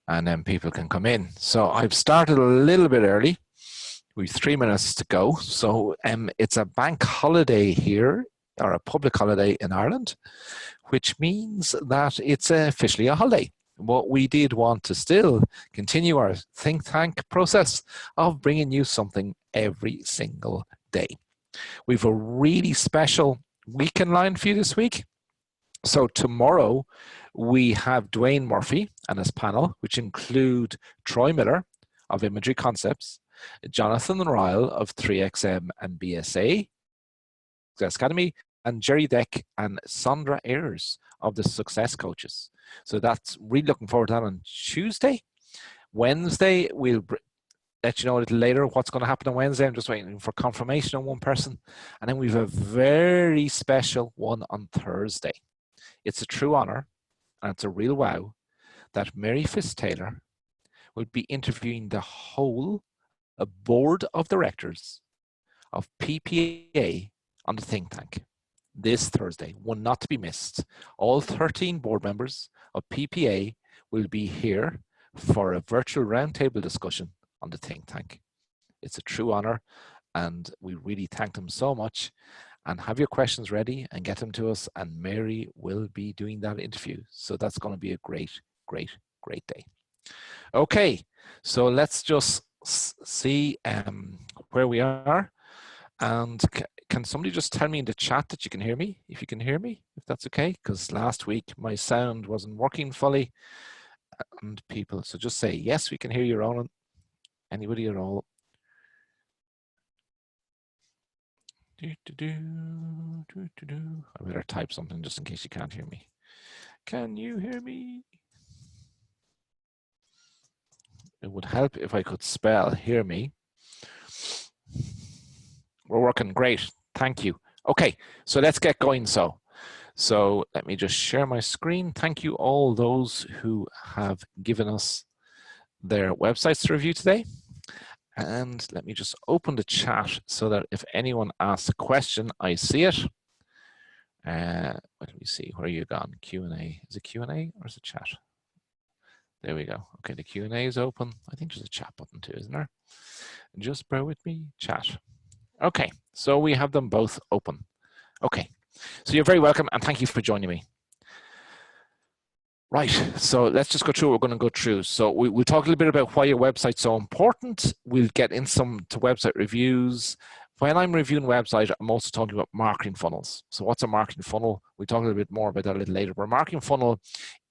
and then people can come in. So I've started a little bit early. We've 3 minutes to go. So it's a bank holiday here, or a public holiday in Ireland, which means that it's officially a holiday. But we did want to still continue our think tank process of bringing you something every single day. We've a really special weekend line for you this week. So tomorrow we have Dwayne Murphy and his panel, which include Troy Miller of Imagery Concepts, Jonathan Ryle of 3XM and BSA Academy, and Jerry Deck and Sandra Ayers of the Success Coaches. So that's really looking forward to that on Tuesday. Wednesday, we'll let you know a little later what's going to happen on Wednesday. I'm just waiting for confirmation on one person. And then we have a very special one on Thursday. It's a true honor, and it's a real wow, that Mary Fitz-Taylor will be interviewing the whole board of directors of PPA on the think tank this Thursday, one not to be missed. All 13 board members of PPA will be here for a virtual roundtable discussion on the think tank. It's a true honor, and we really thank them so much. And have your questions ready and get them to us, and Mary will be doing that interview. So that's going to be a great, great, great day. Okay, so let's just see where we are. And can somebody just tell me in the chat that you can hear me, if you can hear me, if that's okay? Because last week my sound wasn't working fully, and people, so just say, yes, we can hear you, Ronan. Anybody at all? I better type something just in case you can't hear me. Can you hear me? It would help if I could spell hear me. We're working great. Thank you. Okay, so let's get going. So let me just share my screen. Thank you all those who have given us their websites to review today. And let me just open the chat so that if anyone asks a question, I see it. Let me see, where are you gone? Q&A. Is it Q&A or is it chat? There we go. Okay, the Q&A is open. I think there's a chat button too, isn't there? Just bear with me, chat. Okay, so we have them both open. Okay, so you're very welcome and thank you for joining me. Right, so let's just go through what we're going to go through. So we'll talk a little bit about why your website's so important. We'll get in some to website reviews. When I'm reviewing website, I'm also talking about marketing funnels. So what's a marketing funnel? We'll talk a little bit more about that a little later. But a marketing funnel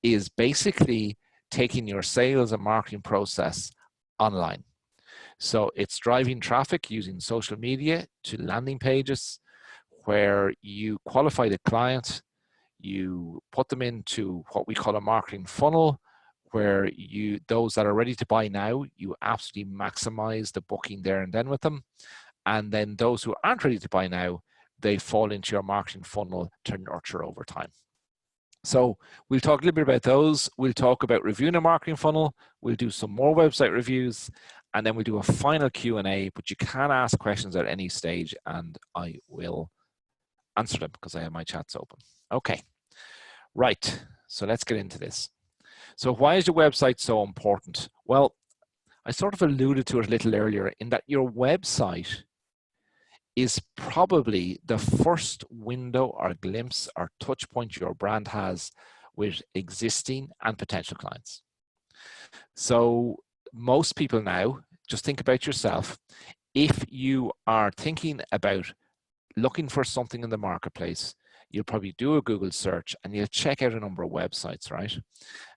is basically taking your sales and marketing process online. So it's driving traffic using social media to landing pages where you qualify the client, you put them into what we call a marketing funnel, where those that are ready to buy now, you absolutely maximize the booking there and then with them. And then those who aren't ready to buy now, they fall into your marketing funnel to nurture over time. So we'll talk a little bit about those. We'll talk about reviewing a marketing funnel. We'll do some more website reviews, and then we'll do a final Q&A, but you can ask questions at any stage and I will answer them because I have my chats open. Okay. Right, so let's get into this. So why is your website so important? Well, I sort of alluded to it a little earlier in that your website is probably the first window or glimpse or touch point your brand has with existing and potential clients. So most people now, just think about yourself. If you are thinking about looking for something in the marketplace, you'll probably do a Google search and you'll check out a number of websites, right?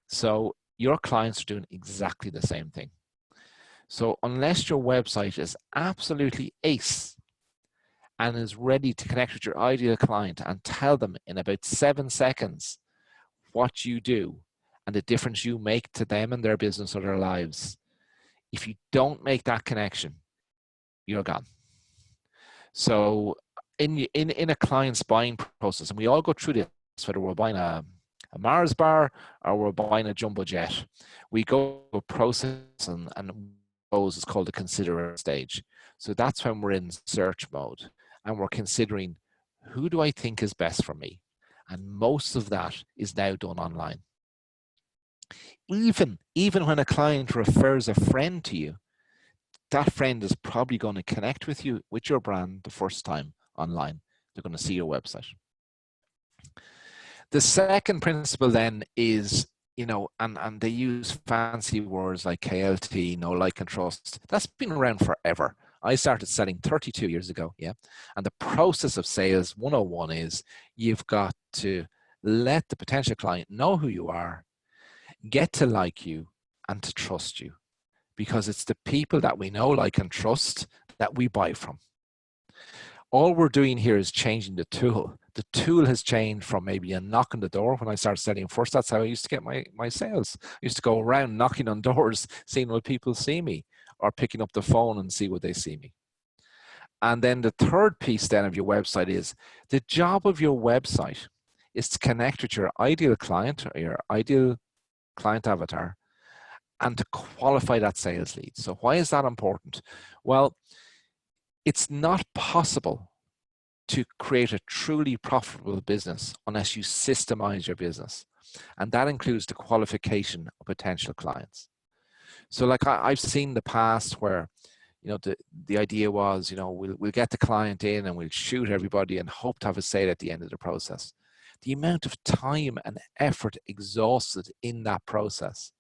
So your clients are doing exactly the same thing. So unless your website is absolutely ace and is ready to connect with your ideal client and tell them in about 7 seconds what you do and the difference you make to them and their business or their lives, if you don't make that connection, you're gone. So in a client's buying process, and we all go through this, whether we're buying a Mars bar or we're buying a jumbo jet, we go through a process and is called the consider stage. So that's when we're in search mode and we're considering, who do I think is best for me? And most of that is now done online. Even when a client refers a friend to you, that friend is probably going to connect with you, with your brand, the first time online. They're going to see your website. The second principle then is, and they use fancy words like KLT, know, like, and trust. That's been around forever. I started selling 32 years ago, yeah. And the process of sales 101 is you've got to let the potential client know who you are, get to like you, and to trust you. Because it's the people that we know, like, and trust that we buy from. All we're doing here is changing the tool. The tool has changed from maybe a knock on the door. When I started selling first, that's how I used to get my sales. I used to go around knocking on doors, seeing what people see me, or picking up the phone and see what they see me. And then the third piece then of your website is the job of your website is to connect with your ideal client or your ideal client avatar and to qualify that sales lead. So why is that important? Well, it's not possible to create a truly profitable business unless you systemize your business. And that includes the qualification of potential clients. So like I've seen the past where, the idea was, we'll get the client in and we'll shoot everybody and hope to have a sale at the end of the process. The amount of time and effort exhausted in that process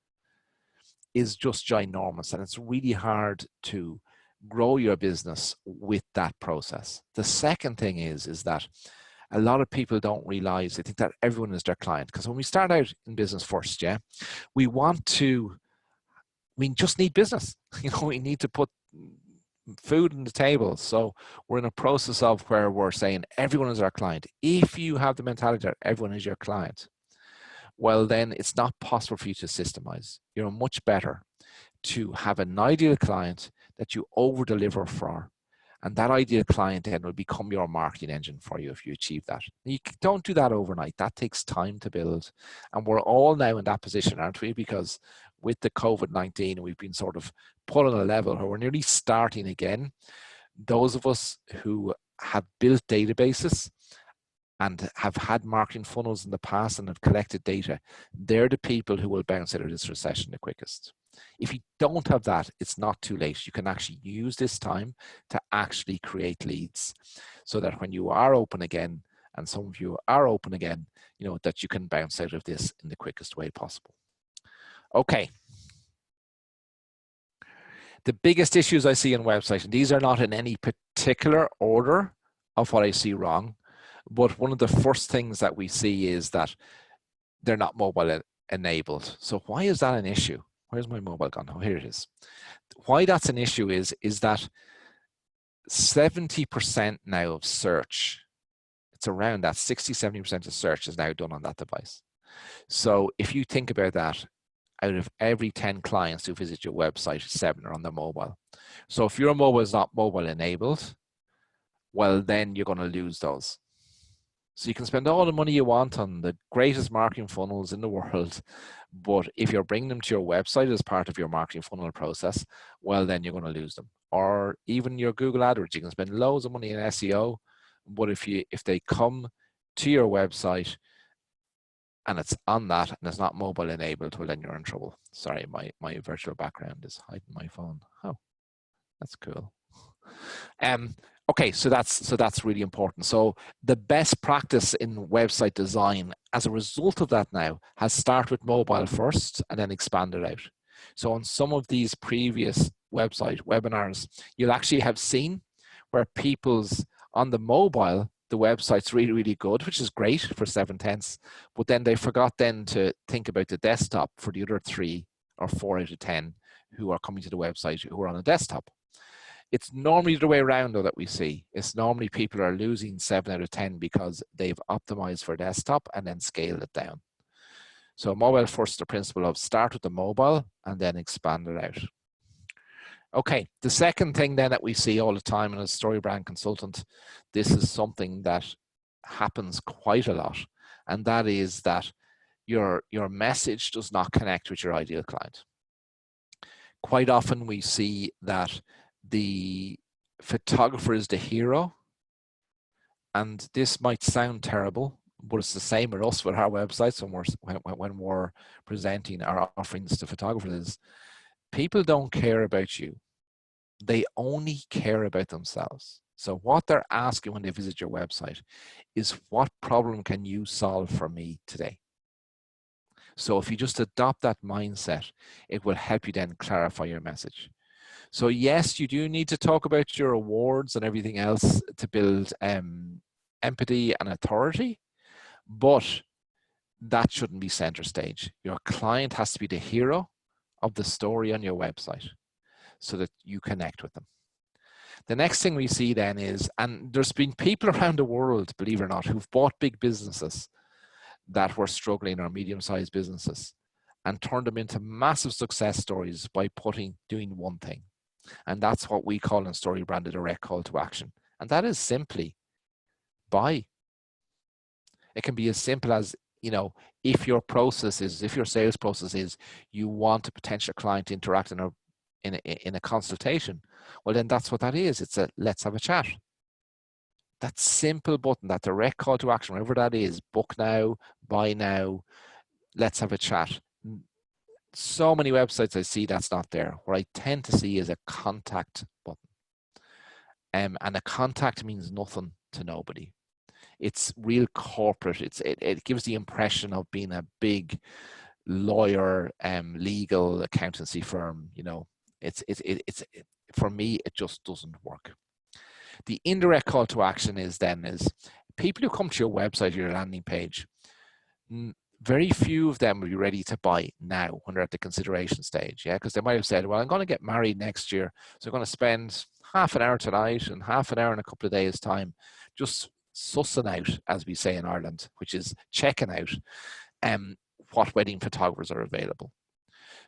is just ginormous, and it's really hard to grow your business with that process. The second thing is that a lot of people don't realize, they think that everyone is their client. Because when we start out in business first, yeah, we just need business. We need to put food on the table. So we're in a process of where we're saying everyone is our client. If you have the mentality that everyone is your client, well, then it's not possible for you to systemize. You're much better to have an ideal client that you over deliver for, and that ideal client then will become your marketing engine for you if you achieve that. You don't do that overnight. That takes time to build, and we're all now in that position, aren't we? Because with the COVID-19, we've been sort of put on a level where we're nearly starting again. Those of us who have built databases and have had marketing funnels in the past and have collected data, they're the people who will bounce out of this recession the quickest. If you don't have that, it's not too late. You can actually use this time to actually create leads so that when you are open again, and some of you are open again, that you can bounce out of this in the quickest way possible. Okay. The biggest issues I see in websites, and these are not in any particular order of what I see wrong, but one of the first things that we see is that they're not mobile enabled. So why is that an issue? Where's my mobile gone? Oh, here it is. Why that's an issue is that 70% now of search, it's around that 60-70% of search is now done on that device. So if you think about that, out of every 10 clients who visit your website, 7 are on the mobile. So if your mobile is not mobile enabled, well, then you're going to lose those. So you can spend all the money you want on the greatest marketing funnels in the world, but if you're bringing them to your website as part of your marketing funnel process, well, then you're going to lose them. Or even your Google AdWords, you can spend loads of money in SEO, but if they come to your website and it's on that and it's not mobile enabled, well, then you're in trouble. Sorry, my virtual background is hiding my phone. Oh, that's cool. Okay, so that's really important. So the best practice in website design as a result of that now has started with mobile first and then expanded out. So on some of these previous website webinars, you'll actually have seen where people's on the mobile, the website's really, really good, which is great for 7/10, but then they forgot then to think about the desktop for the other 3 or 4 out of 10 who are coming to the website who are on a desktop. It's normally the way around though that we see. It's normally people are losing 7 out of 10 because they've optimized for desktop and then scaled it down. So mobile first, the principle of start with the mobile and then expand it out. Okay, the second thing then that we see all the time, and as a story brand consultant, this is something that happens quite a lot, and that is that your message does not connect with your ideal client. Quite often we see that the photographer is the hero, and this might sound terrible, But it's the same with us with our websites when we're presenting our offerings to photographers. Is people don't care about you. They only care about themselves. So what they're asking when they visit your website is, what problem can you solve for me today? So if you just adopt that mindset, it will help you then clarify your message. So yes, you do need to talk about your awards and everything else to build empathy and authority, but that shouldn't be center stage. Your client has to be the hero of the story on your website so that you connect with them. The next thing we see then is, and there's been people around the world, believe it or not, who've bought big businesses that were struggling, or medium-sized businesses, and turned them into massive success stories by doing one thing. And that's what we call in StoryBrand a direct call to action. And that is simply buy. It can be as simple as, if your sales process is you want a potential client to interact in a consultation, well, then that's what that is. It's a let's have a chat. That simple button, that direct call to action, whatever that is, book now, buy now, let's have a chat. So many websites I see that's not there. What I tend to see is a contact button. And a contact means nothing to nobody. It's real corporate. It gives the impression of being a big lawyer, legal accountancy firm. It's for me, it just doesn't work. The indirect call to action is people who come to your website, your landing page, very few of them will be ready to buy now when they're at the consideration stage. Yeah, because they might have said, well, I'm going to get married next year, so I'm going to spend half an hour tonight and half an hour in a couple of days' time just sussing out, as we say in Ireland, which is checking out what wedding photographers are available.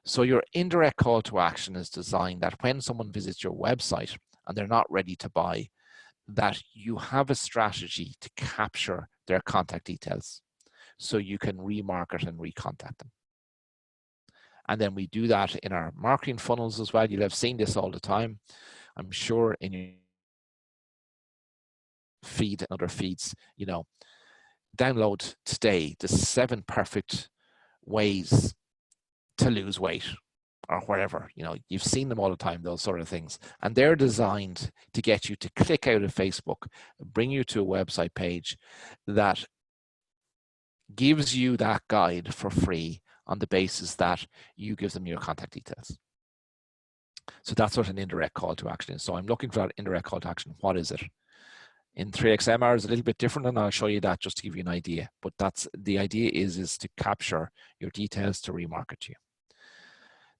So your indirect call to action is designed that when someone visits your website and they're not ready to buy, that you have a strategy to capture their contact details so you can remarket and recontact them. And then we do that in our marketing funnels as well. You'll have seen this all the time, I'm sure, in your feed and other feeds. Download today the 7 perfect ways to lose weight, or whatever. You've seen them all the time, those sort of things, and they're designed to get you to click out of Facebook, bring you to a website page that gives you that guide for free on the basis that you give them your contact details. So that's what an indirect call to action is. So I'm looking for that indirect call to action. What is it? In 3XMR is a little bit different, and I'll show you that just to give you an idea. But that's the idea is to capture your details to remarket you.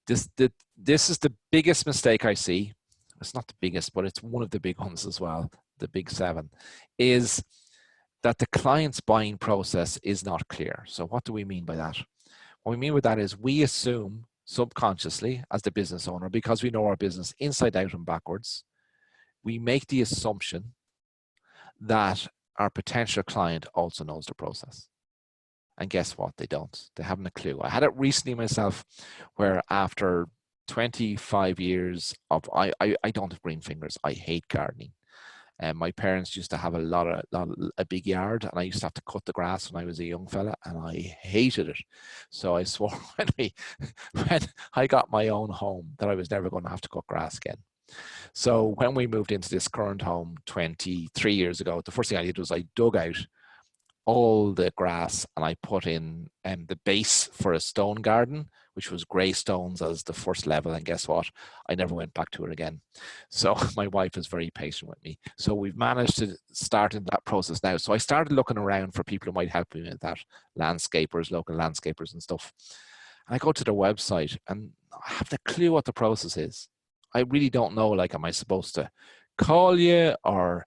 This is the biggest mistake I see. It's not the biggest, but it's one of the big ones as well. The big 7 is that the client's buying process is not clear. So what do we mean by that? What we mean by that is we assume subconsciously as the business owner, because we know our business inside out and backwards, we make the assumption that our potential client also knows the process. And guess what? They don't. They haven't a clue. I had it recently myself where after 25 years of, I don't have green fingers. I hate gardening. And my parents used to have a big yard, and I used to have to cut the grass when I was a young fella, and I hated it. So I swore when I got my own home that I was never going to have to cut grass again. So when we moved into this current home 23 years ago, the first thing I did was I dug out all the grass and I put in the base for a stone garden, which was grey stones as the first level. And guess what? I never went back to it again. So my wife is very patient with me. So we've managed to start in that process now. So I started looking around for people who might help me with that, landscapers, local landscapers and stuff. And I go to their website and I have no clue what the process is. I really don't know, like, am I supposed to call you, or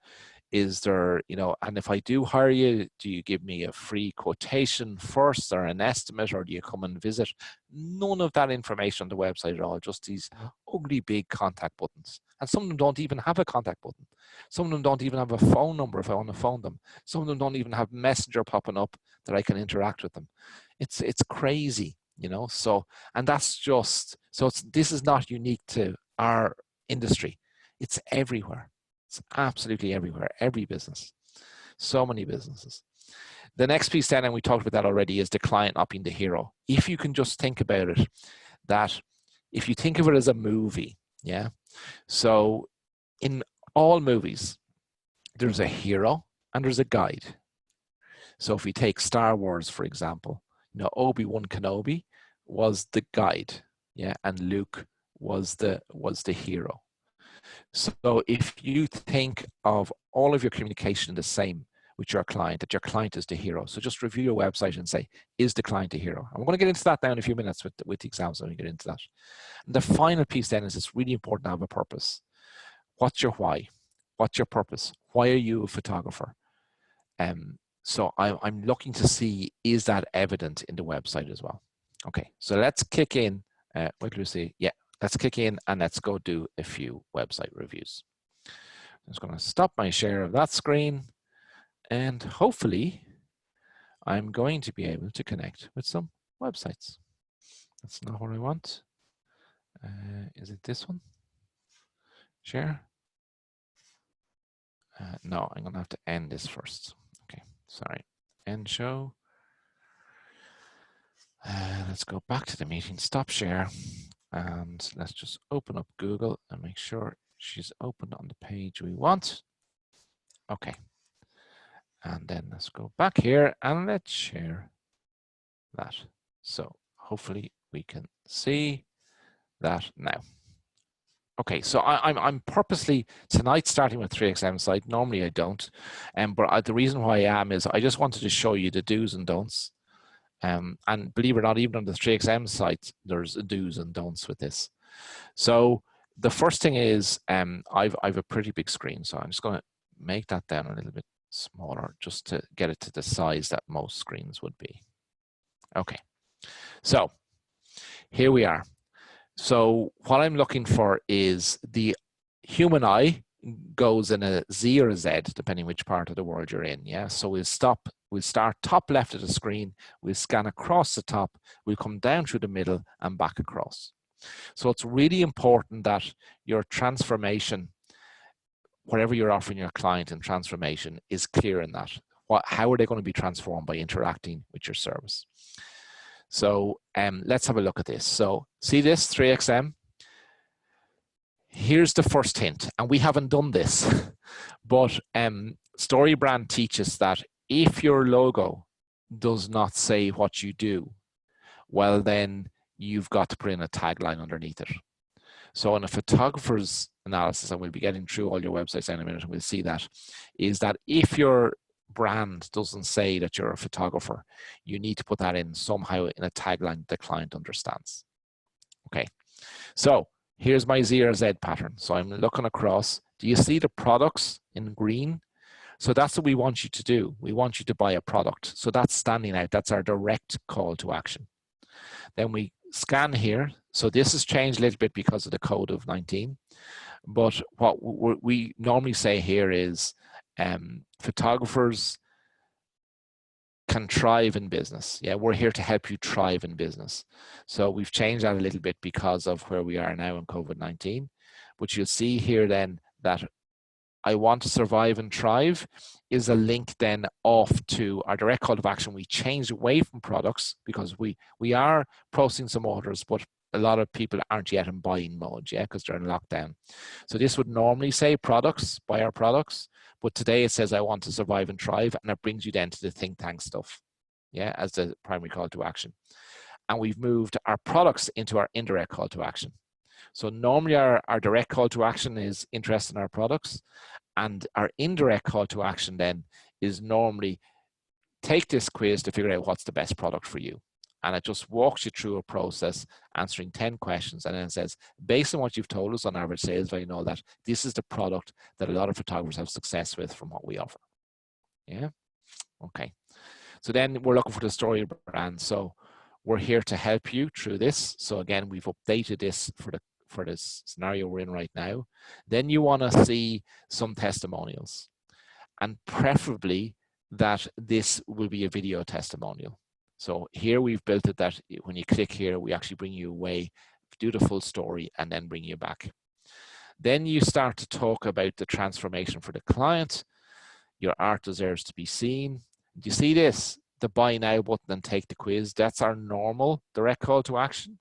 is there, and if I do hire you, do you give me a free quotation first or an estimate, or do you come and visit? None of that information on the website at all, just these ugly big contact buttons. And some of them don't even have a contact button. Some of them don't even have a phone number if I want to phone them. Some of them don't even have Messenger popping up that I can interact with them. It's crazy, so, and that's just, so this is not unique to our industry. It's everywhere. It's absolutely everywhere. Every business. So many businesses. The next piece then, and we talked about that already, is the client not being the hero. If you can just think about it, that if you think of it as a movie, yeah, so in all movies, there's a hero and there's a guide. So if we take Star Wars, for example, Obi-Wan Kenobi was the guide, yeah, and Luke was the hero. So if you think of all of your communication the same with your client, that your client is the hero. So just review your website and say, is the client a hero? And we're going to get into that now in a few minutes with the exams when we get into that. And the final piece then is it's really important to have a purpose. What's your why? What's your purpose? Why are you a photographer? So I'm looking to see, is that evident in the website as well? Okay, so let's kick in. What do we see? Yeah, let's kick in and let's go do a few website reviews. I'm just going to stop my share of that screen, and hopefully I'm going to be able to connect with some websites. That's not what I want. Is it this one? Share? No, I'm going to have to end this first. Okay, sorry. End show. Let's go back to the meeting, stop share, and let's just open up Google and make sure she's opened on the page we want. Okay. And then let's go back here and let's share that. So hopefully we can see that now. Okay, so I'm purposely tonight starting with 3XM site. Normally I don't, but the reason why I am is I just wanted to show you the do's and don'ts. And believe it or not, even on the 3XM site, there's do's and don'ts with this. So the first thing is I've a pretty big screen, so I'm just going to make that down a little bit smaller just to get it to the size that most screens would be. Okay, so here we are. So what I'm looking for is the human eye goes in a Z or a Z, depending which part of the world you're in. Yeah, so we'll start top left of the screen, we'll scan across the top, we'll come down through the middle and back across. So it's really important that your transformation, whatever you're offering your client in transformation, is clear in that. How are they going to be transformed by interacting with your service? So let's have a look at this. So see this 3XM? Here's the first hint, and we haven't done this, but StoryBrand teaches that if your logo does not say what you do, well then you've got to put in a tagline underneath it. So in a photographer's analysis, and we'll be getting through all your websites in a minute and we'll see that, is that if your brand doesn't say that you're a photographer, you need to put that in somehow in a tagline the client understands. Okay, so here's my Z or Z pattern. So I'm looking across. Do you see the products in green? So that's what we want you to do. We want you to buy a product. So that's standing out. That's our direct call to action. Then we scan here. So this has changed a little bit because of the code of 19. But what we normally say here is photographers can thrive in business. Yeah, we're here to help you thrive in business. So we've changed that a little bit because of where we are now in COVID-19. But you'll see here then that I want to survive and thrive is a link then off to our direct call to action. We changed away from products because we are processing some orders, but a lot of people aren't yet in buying mode, yeah, because they're in lockdown. So this would normally say products, buy our products, but today it says I want to survive and thrive, and it brings you then to the think tank stuff, yeah, as the primary call to action. And we've moved our products into our indirect call to action. So normally our direct call to action is interest in our products, and our indirect call to action then is normally take this quiz to figure out what's the best product for you. And it just walks you through a process, answering 10 questions, and then it says, based on what you've told us on average sales value, know that this is the product that a lot of photographers have success with from what we offer. Yeah, okay. So then we're looking for the story brand. So we're here to help you through this. So again, we've updated this for this scenario we're in right now. Then you want to see some testimonials, and preferably that this will be a video testimonial. So here we've built it that when you click here, we actually bring you away, do the full story, and then bring you back. Then you start to talk about the transformation for the client. Your art deserves to be seen. Do you see this? The buy now button and take the quiz. That's our normal direct call to action,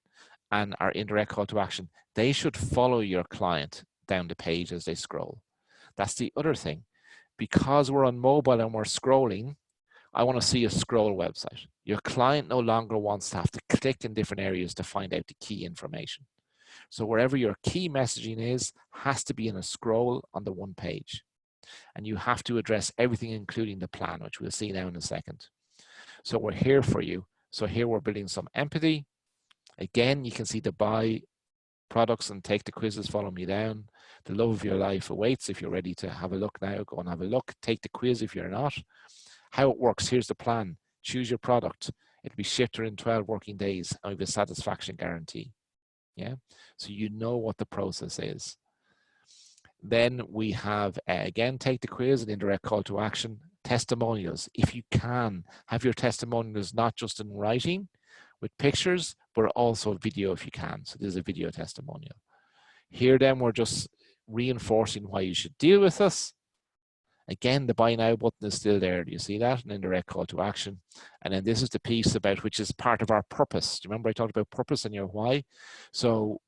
and our indirect call to action. They should follow your client down the page as they scroll. That's the other thing. Because we're on mobile and we're scrolling, I want to see a scroll website. Your client no longer wants to have to click in different areas to find out the key information. So wherever your key messaging is, has to be in a scroll on the one page. And you have to address everything, including the plan, which we'll see now in a second. So we're here for you. So here we're building some empathy. Again, you can see the buy products and take the quizzes, follow me down. The love of your life awaits. If you're ready to have a look now, go and have a look. Take the quiz if you're not. How it works, here's the plan. Choose your product. It'll be shipped within 12 working days and we have a satisfaction guarantee. Yeah, so you know what the process is. Then we have, again, take the quiz and indirect call to action. Testimonials. If you can, have your testimonials not just in writing with pictures, but also video if you can. So there's a video testimonial. Here then we're just reinforcing why you should deal with us. Again, the buy now button is still there. Do you see that? An indirect call to action. And then this is the piece about which is part of our purpose. Do you remember I talked about purpose and your why? So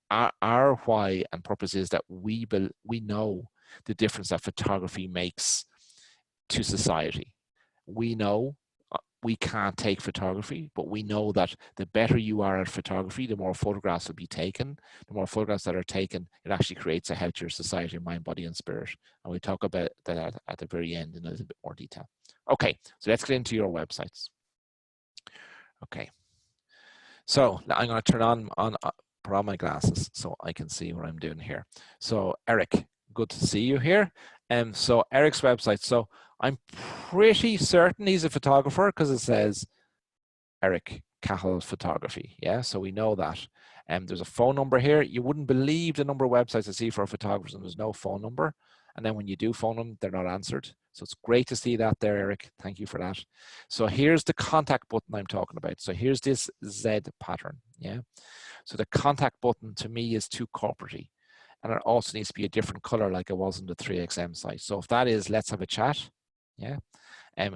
our why and purpose is that we know the difference that photography makes to society. We know we can't take photography, but we know that the better you are at photography, the more photographs will be taken. The more photographs that are taken, it actually creates a healthier society, mind, body, and spirit. And we'll talk about that at the very end in a little bit more detail. Okay, so let's get into your websites. Okay, so now I'm going to turn on put on my glasses so I can see what I'm doing here. So Eric, good to see you here. So Eric's website. So I'm pretty certain he's a photographer because it says Eric Cahill Photography. Yeah, so we know that. There's a phone number here. You wouldn't believe the number of websites I see for photographers and there's no phone number. And then when you do phone them, they're not answered. So it's great to see that there, Eric. Thank you for that. So here's the contact button I'm talking about. So here's this Z pattern. Yeah. So the contact button to me is too corporate-y. And it also needs to be a different color like it was on the 3XM site. So if that is, let's have a chat. Yeah.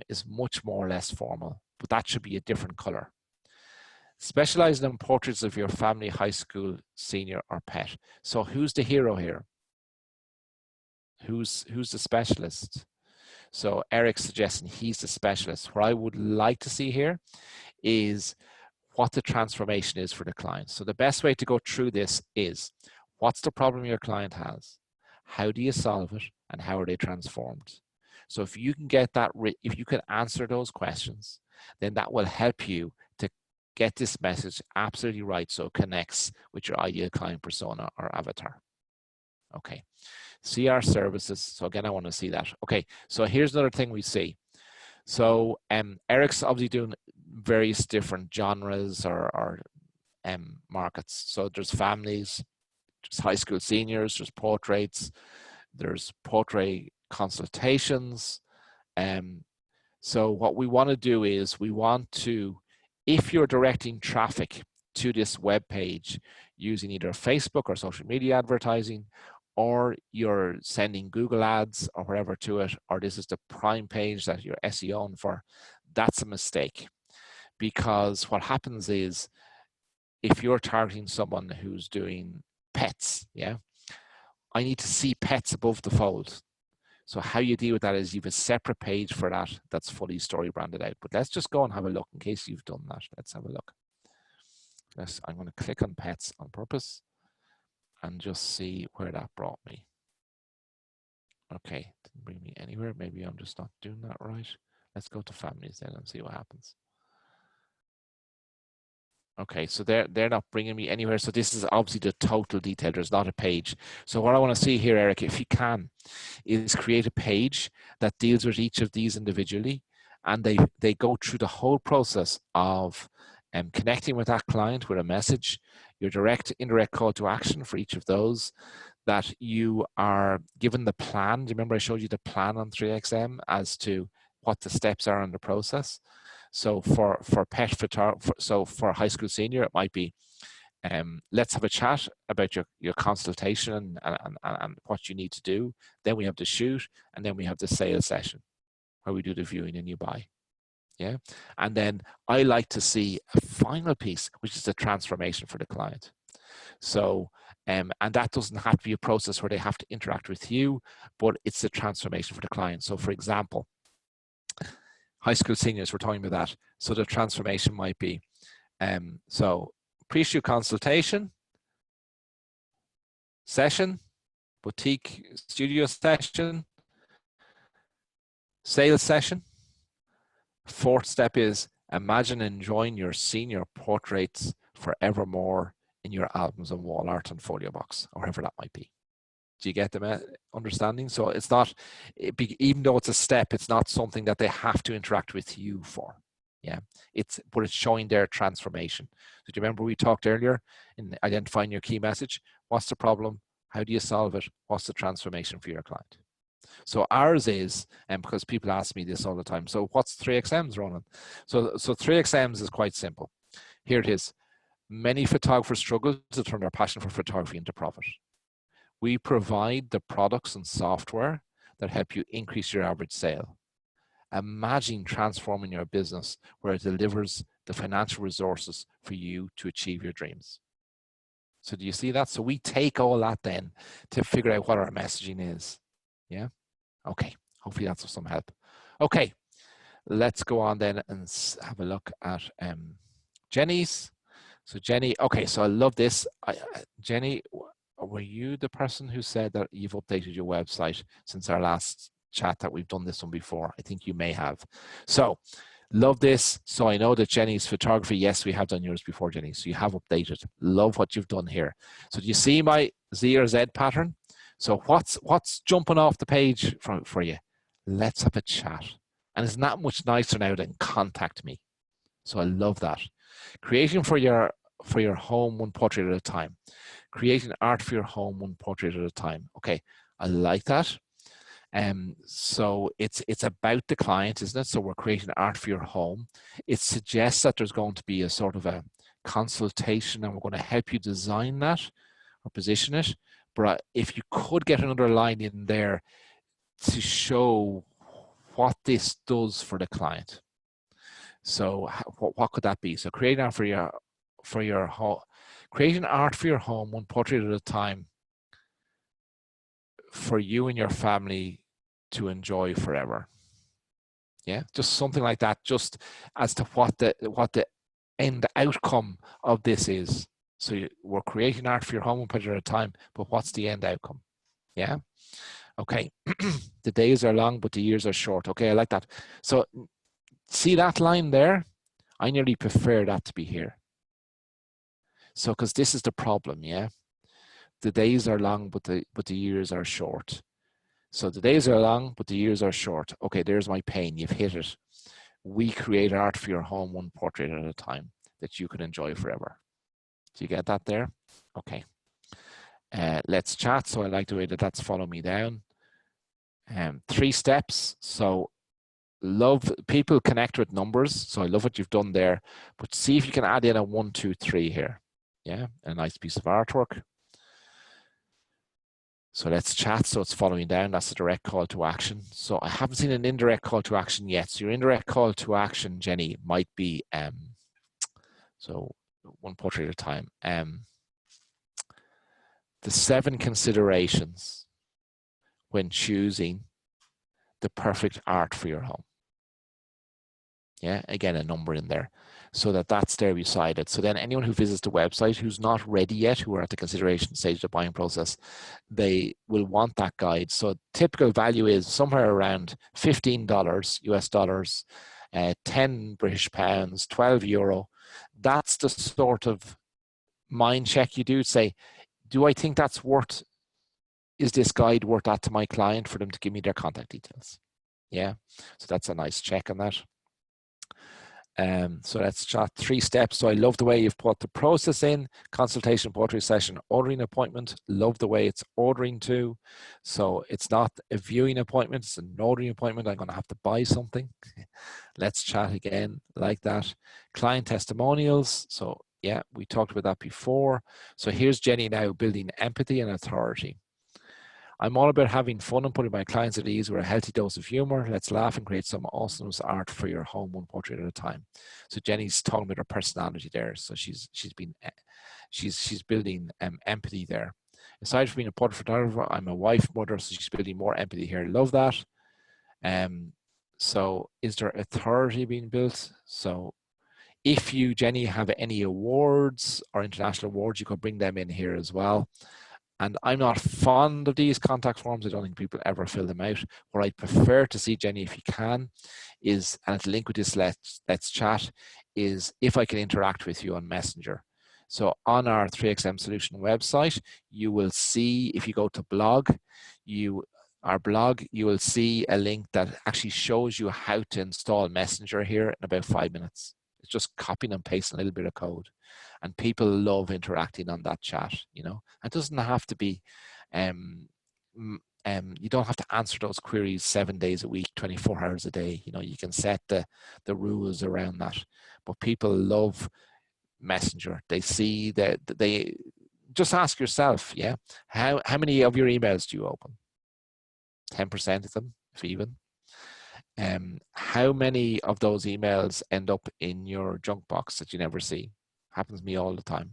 Is much more or less formal, but that should be a different color. Specializing in portraits of your family, high school, senior, or pet. So who's the hero here? Who's the specialist? So Eric's suggesting he's the specialist. What I would like to see here is what the transformation is for the client. So the best way to go through this is, what's the problem your client has? How do you solve it? And how are they transformed? So if you can get that, if you can answer those questions, then that will help you to get this message absolutely right so it connects with your ideal client persona or avatar. Okay, see our services. So again, I want to see that. Okay, so here's another thing we see. So Eric's obviously doing various different genres or markets. So there's families, there's high school seniors, there's portraits, there's portrait consultations. So what we want to do is we want to, if you're directing traffic to this web page using either Facebook or social media advertising, or you're sending Google ads or whatever to it, or this is the prime page that you're SEOing for, that's a mistake. Because what happens is, if you're targeting someone who's doing pets, yeah, I need to see pets above the fold. So how you deal with that is you have a separate page for that that's fully story branded out. But let's just go and have a look in case you've done that. Let's have a look. I'm going to click on pets on purpose and just see where that brought me. Okay, didn't bring me anywhere. Maybe I'm just not doing that right. Let's go to families then and see what happens. Okay, so they're not bringing me anywhere. So this is obviously the total detail. There's not a page. So what I want to see here, Eric, if you can, is create a page that deals with each of these individually, and they go through the whole process of connecting with that client with a message, your direct, indirect call to action for each of those, that you are given the plan. Do you remember I showed you the plan on 3XM as to what the steps are in the process? So for pet photography, so for high school senior, it might be, let's have a chat about your consultation and what you need to do. Then we have the shoot, and then we have the sales session where we do the viewing and you buy. Yeah. And then I like to see a final piece, which is the transformation for the client. So, and that doesn't have to be a process where they have to interact with you, but it's the transformation for the client. So for example, high school seniors, we're talking about that. So the transformation might be, so pre-shoot consultation, session, boutique studio session, sales session. Fourth step is imagine enjoying your senior portraits forevermore in your albums and wall art and folio box, or whatever that might be. Do you get the understanding? So it's not, even though it's a step, it's not something that they have to interact with you for. Yeah, but it's showing their transformation. So do you remember we talked earlier in identifying your key message? What's the problem? How do you solve it? What's the transformation for your client? So ours is, and because people ask me this all the time, so what's 3XMs, Ronan? So 3XMs is quite simple. Here it is. Many photographers struggle to turn their passion for photography into profit. We provide the products and software that help you increase your average sale. Imagine transforming your business where it delivers the financial resources for you to achieve your dreams. So do you see that? So we take all that then to figure out what our messaging is. Yeah. Okay. Hopefully that's of some help. Okay. Let's go on then and have a look at Jenny's. So Jenny, okay. So I love this. Jenny, were you the person who said that you've updated your website since our last chat, that we've done this one before? I think you may have. So love this. So I know that Jenny's photography, yes, we have done yours before, Jenny. So you have updated. Love what you've done here. So do you see my Z or Z pattern? So what's jumping off the page for you? Let's have a chat. And it's not much nicer now than contact me. So I love that. Creating for your home, one portrait at a time. Creating art for your home, one portrait at a time. Okay, I like that. So it's about the client, isn't it? So we're creating art for your home. It suggests that there's going to be a sort of a consultation, and we're going to help you design that or position it. But if you could get another line in there to show what this does for the client. So what could that be? So creating art for your home, creating art for your home, one portrait at a time, for you and your family to enjoy forever. Yeah, just something like that, just as to what the end outcome of this is. So we're creating art for your home, one portrait at a time, but what's the end outcome? Yeah. Okay. The days are long, but the years are short. Okay, I like that. So see that line there? I nearly prefer that to be here. So, because this is the problem, yeah? The days are long, but the years are short. So the days are long, but the years are short. Okay, there's my pain. You've hit it. We create art for your home, one portrait at a time, that you can enjoy forever. Do you get that there? Okay. Let's chat. So I like the way that that's follow me down. 3 steps. So love, people connect with numbers. So I love what you've done there, but see if you can add in a 1, 2, 3 here. Yeah, a nice piece of artwork. So let's chat. So it's following down. That's a direct call to action. So I haven't seen an indirect call to action yet. So your indirect call to action, Jenny, might be, so one portrait at a time. The 7 considerations when choosing the perfect art for your home. Yeah, again, a number in there, so that's there beside it. So then anyone who visits the website who's not ready yet, who are at the consideration stage of the buying process, they will want that guide. So typical value is somewhere around $15 US dollars, 10 British pounds, 12 euro. That's the sort of mind check you do. Say, do I think that's worth, is this guide worth that to my client for them to give me their contact details? Yeah, so that's a nice check on that. So let's chat 3 steps. So I love the way you've put the process in: consultation, portrait session, ordering appointment. Love the way it's ordering too. So it's not a viewing appointment, it's an ordering appointment. I'm going to have to buy something. Let's chat again, like that. Client testimonials. So yeah, we talked about that before. So here's Jenny now building empathy and authority. I'm all about having fun and putting my clients at ease with a healthy dose of humor. Let's laugh and create some awesome art for your home, one portrait at a time. So Jenny's talking about her personality there. So she's building empathy there. Aside from being a portrait photographer, I'm a wife, mother, so she's building more empathy here. Love that. So is there authority being built? So if you, Jenny, have any awards or international awards, you could bring them in here as well. And I'm not fond of these contact forms. I don't think people ever fill them out. What I'd prefer to see, Jenny, if you can, is, and it's linked with this let's chat, is if I can interact with you on Messenger. So on our 3XM Solution website, you will see, if you go to blog, our blog, you will see a link that actually shows you how to install Messenger here in about 5 minutes. It's just copying and pasting a little bit of code. And people love interacting on that chat, you know. It doesn't have to be, you don't have to answer those queries 7 days a week, 24 hours a day. You know, you can set the rules around that. But people love Messenger. They see that they just ask yourself, yeah, how many of your emails do you open? 10% of them, if even. How many of those emails end up in your junk box that you never see? Happens to me all the time.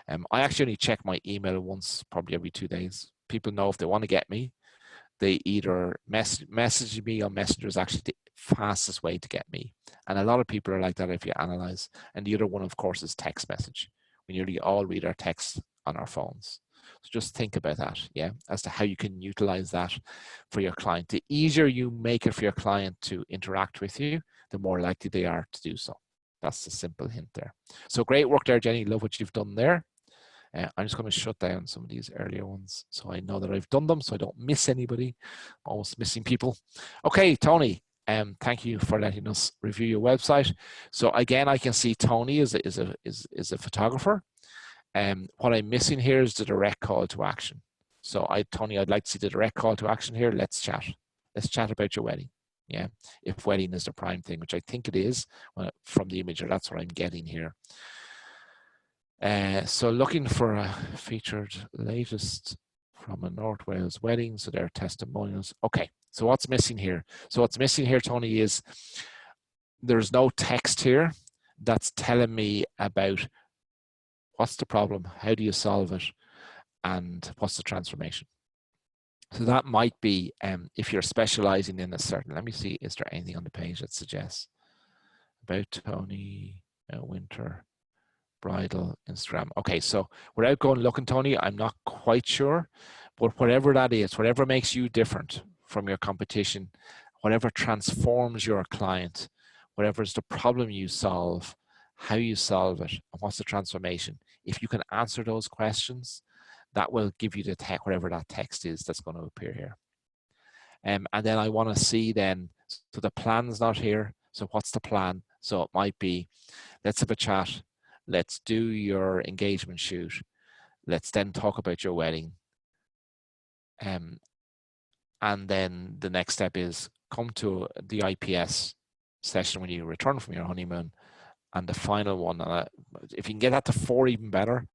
I actually only check my email once, probably every 2 days. People know if they want to get me, they either message me on Messenger is actually the fastest way to get me. And a lot of people are like that if you analyze. And the other one, of course, is text message. We nearly all read our text on our phones. So just think about that, yeah, as to how you can utilize that for your client. The easier you make it for your client to interact with you, the more likely they are to do so. That's the simple hint there. So great work there, Jenny. Love what you've done there. I'm just going to shut down some of these earlier ones so I know that I've done them so I don't miss anybody. I'm almost missing people. Okay, Tony, thank you for letting us review your website. So again, I can see Tony is a photographer. What I'm missing here is the direct call to action. So Tony, I'd like to see the direct call to action here. Let's chat. Let's chat about your wedding. Yeah, if wedding is the prime thing, which I think it is from the image, or that's what I'm getting here. So looking for a featured latest from a North Wales wedding. So there are testimonials. Okay, so what's missing here? So what's missing here, Tony, is there's no text here that's telling me about what's the problem, how do you solve it, and what's the transformation. So that might be if you're specializing in a certain, let me see, is there anything on the page that suggests about Tony Winter bridal Instagram? Okay, so without going looking, Tony, I'm not quite sure, but whatever that is, whatever makes you different from your competition, whatever transforms your client, whatever is the problem you solve, how you solve it, and what's the transformation. If you can answer those questions, that will give you the text, whatever that text is that's going to appear here. And then I want to see then, so the plan's not here. So what's the plan? So it might be, let's have a chat. Let's do your engagement shoot. Let's then talk about your wedding. And then the next step is come to the IPS session when you return from your honeymoon. And the final one, if you can get that to 4, even better,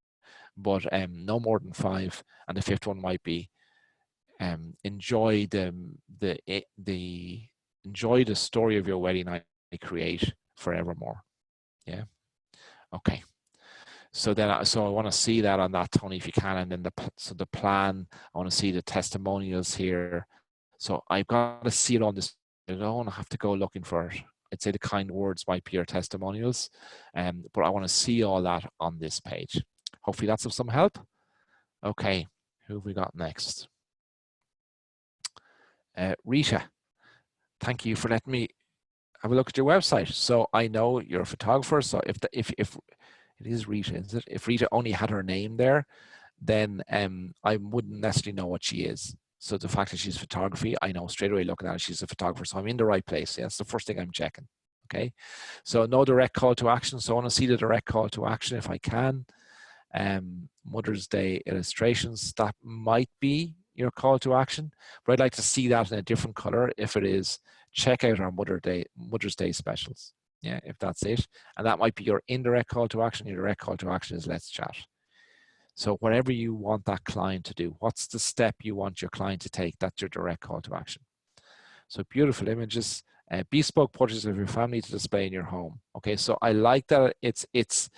but no more than 5. And the 5th one might be enjoy enjoy the story of your wedding I create forevermore. Yeah. Okay. So then, so I want to see that on that, Tony, if you can, and then the plan. I want to see the testimonials here. So I've got to see it on this. I don't have to go looking for it. I'd say the kind words might be your testimonials, but I want to see all that on this page. Hopefully that's of some help. Okay, who have we got next? Rita, thank you for letting me have a look at your website. So I know you're a photographer. So if it is Rita, is it? If Rita only had her name there, then I wouldn't necessarily know what she is. So the fact that she's photography, I know straight away looking at it, she's a photographer. So I'm in the right place. Yeah, that's the first thing I'm checking. Okay, so no direct call to action. So I want to see the direct call to action if I can. Mother's Day illustrations, that might be your call to action, but I'd like to see that in a different color if it is check out our Mother's Day specials. Yeah, if that's it. And that might be your indirect call to action. Your direct call to action is let's chat. So whatever you want that client to do, what's the step you want your client to take? That's your direct call to action. So beautiful images, bespoke portraits of your family to display in your home. Okay, so I like that it's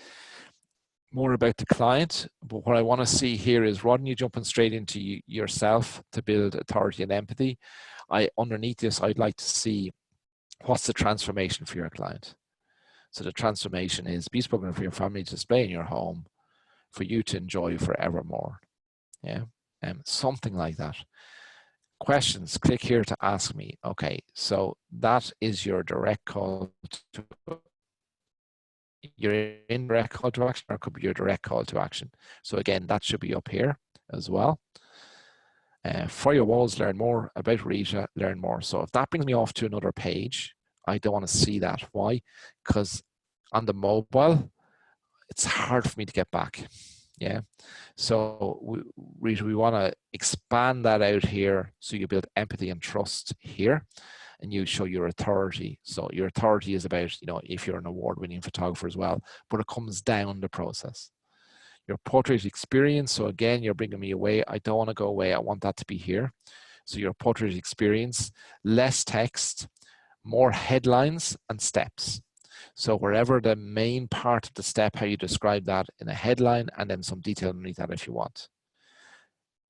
more about the client, but what I want to see here is rather than you jumping straight into yourself to build authority and empathy, underneath this, I'd like to see what's the transformation for your client. So the transformation is bespoke for your family to display in your home for you to enjoy forevermore. Yeah, something like that. Questions, click here to ask me. Okay, so that is your direct call to your indirect call to action, or it could be your direct call to action. So again, that should be up here as well. For your walls, learn more about Rita, learn more. So if that brings me off to another page, I don't want to see that. Why? Because on the mobile, it's hard for me to get back. Yeah. So we want to expand that out here so you build empathy and trust here, and you show your authority. So your authority is about, if you're an award-winning photographer as well, but it comes down the process. Your portrait experience. So again, you're bringing me away. I don't want to go away. I want that to be here. So your portrait experience, less text, more headlines and steps. So wherever the main part of the step, how you describe that in a headline, and then some detail underneath that if you want.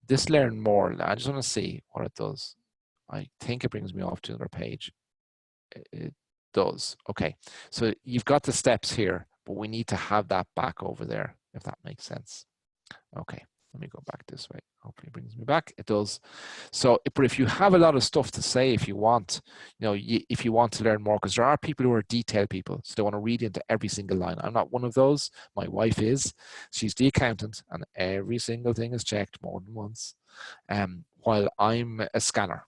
This learn more, I just want to see what it does. I think it brings me off to another page. It does. Okay, so you've got the steps here, but we need to have that back over there, if that makes sense. Okay, let me go back this way. Hopefully it brings me back. It does. So, but if you have a lot of stuff to say, if you want, if you want to learn more, because there are people who are detailed people, so they want to read into every single line. I'm not one of those. My wife is. She's the accountant, and every single thing is checked more than once. While I'm a scanner.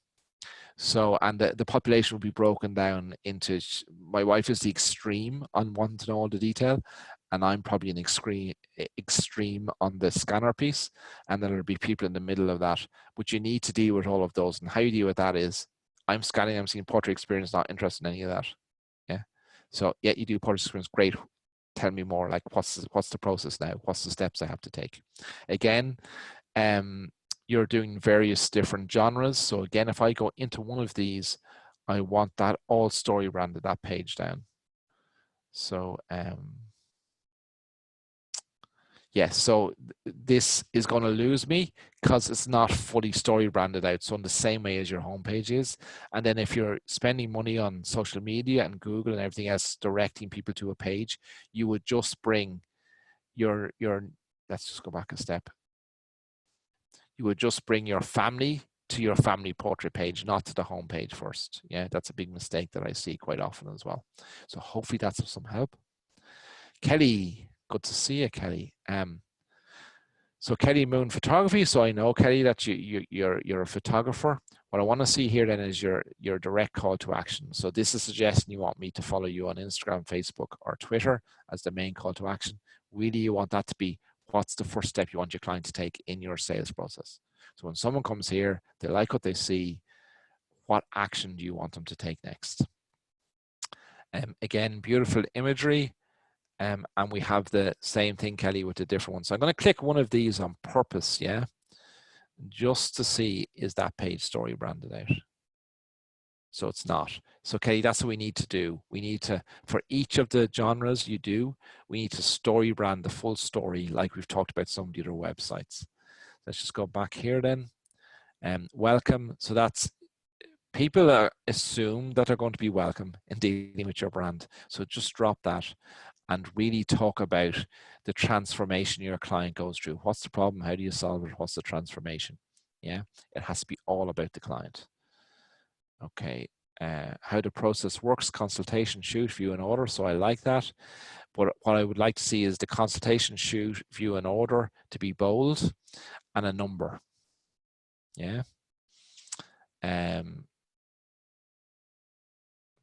So, and the population will be broken down into, my wife is the extreme on wanting to know all the detail, and I'm probably an extreme on the scanner piece, and then there'll be people in the middle of that. But you need to deal with all of those, and how you deal with that is, I'm scanning, I'm seeing portrait experience, not interested in any of that. Yeah. So yeah, you do portrait experience, great. Tell me more, like what's the process now? What's the steps I have to take? Again, you're doing various different genres. So again, if I go into one of these, I want that all story branded, that page down. So yes, so this is going to lose me because it's not fully story branded out. So in the same way as your homepage is. And then if you're spending money on social media and Google and everything else, directing people to a page, you would just bring your let's just go back a step. You would just bring your family to your family portrait page, not to the home page first. Yeah, that's a big mistake that I see quite often as well. So hopefully that's of some help. Kelly, good to see you, Kelly. So Kelly Moon Photography. So I know, Kelly, that you're a photographer. What I want to see here then is your direct call to action. So this is suggesting you want me to follow you on Instagram, Facebook, or Twitter as the main call to action. Really, you want that to be, what's the first step you want your client to take in your sales process? So when someone comes here, they like what they see, what action do you want them to take next? Again, beautiful imagery. And we have the same thing, Kelly, with the different ones. So I'm going to click one of these on purpose, yeah, just to see, is that page story branded out? So it's not. So Kelly, that's what we need to do. We need to, for each of the genres you do, we need to story brand the full story, like we've talked about some of the other websites. Let's just go back here then. Welcome. So that's, people assume that they're going to be welcome in dealing with your brand. So just drop that and really talk about the transformation your client goes through. What's the problem? How do you solve it? What's the transformation? Yeah, it has to be all about the client. Okay, how the process works, consultation, shoot, view, and order. So I like that. But what I would like to see is the consultation, shoot, view, and order to be bold and a number. Yeah.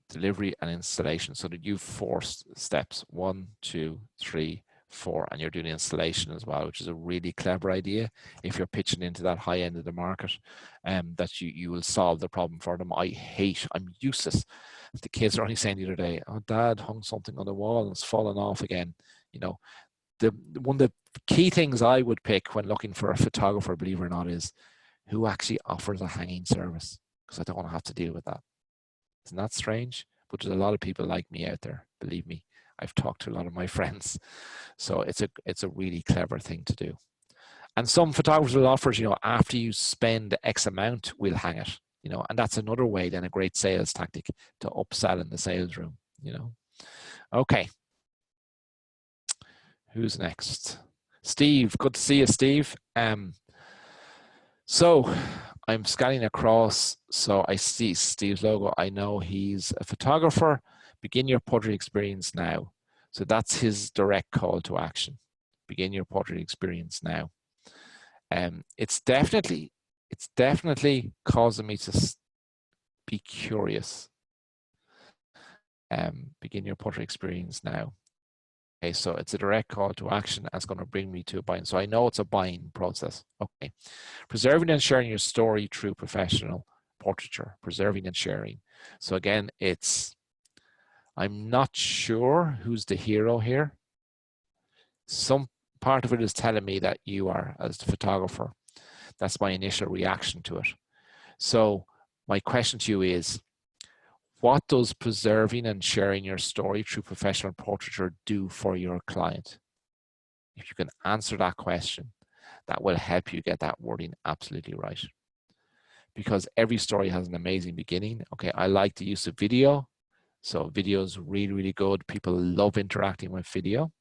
Delivery and installation, so that you've 4 steps, 1, 2, 3, 4, and you're doing installation as well, which is a really clever idea if you're pitching into that high end of the market, that you will solve the problem for them. I'm useless. The kids are only saying the other day, oh, Dad hung something on the wall and it's fallen off again. One of the key things I would pick when looking for a photographer, believe it or not, is who actually offers a hanging service, because I don't want to have to deal with that. Isn't that strange? But there's a lot of people like me out there, believe me. I've talked to a lot of my friends. So it's a really clever thing to do. And some photographers will offer, after you spend X amount, we'll hang it, and that's another way, then a great sales tactic to upsell in the sales room, Okay. Who's next? Steve, good to see you, Steve. So I'm scanning across, so I see Steve's logo. I know he's a photographer. Begin your portrait experience now. So that's his direct call to action. Begin your portrait experience now. It's definitely causing me to be curious. Begin your portrait experience now. Okay, so it's a direct call to action. That's going to bring me to a buying. So I know it's a buying process. Okay. Preserving and sharing your story through professional portraiture. Preserving and sharing. So again, I'm not sure who's the hero here. Some part of it is telling me that you are, as the photographer. That's my initial reaction to it. So my question to you is, what does preserving and sharing your story through professional portraiture do for your client? If you can answer that question, that will help you get that wording absolutely right. Because every story has an amazing beginning. Okay, I like the use of video. So video is really, really good. People love interacting with video.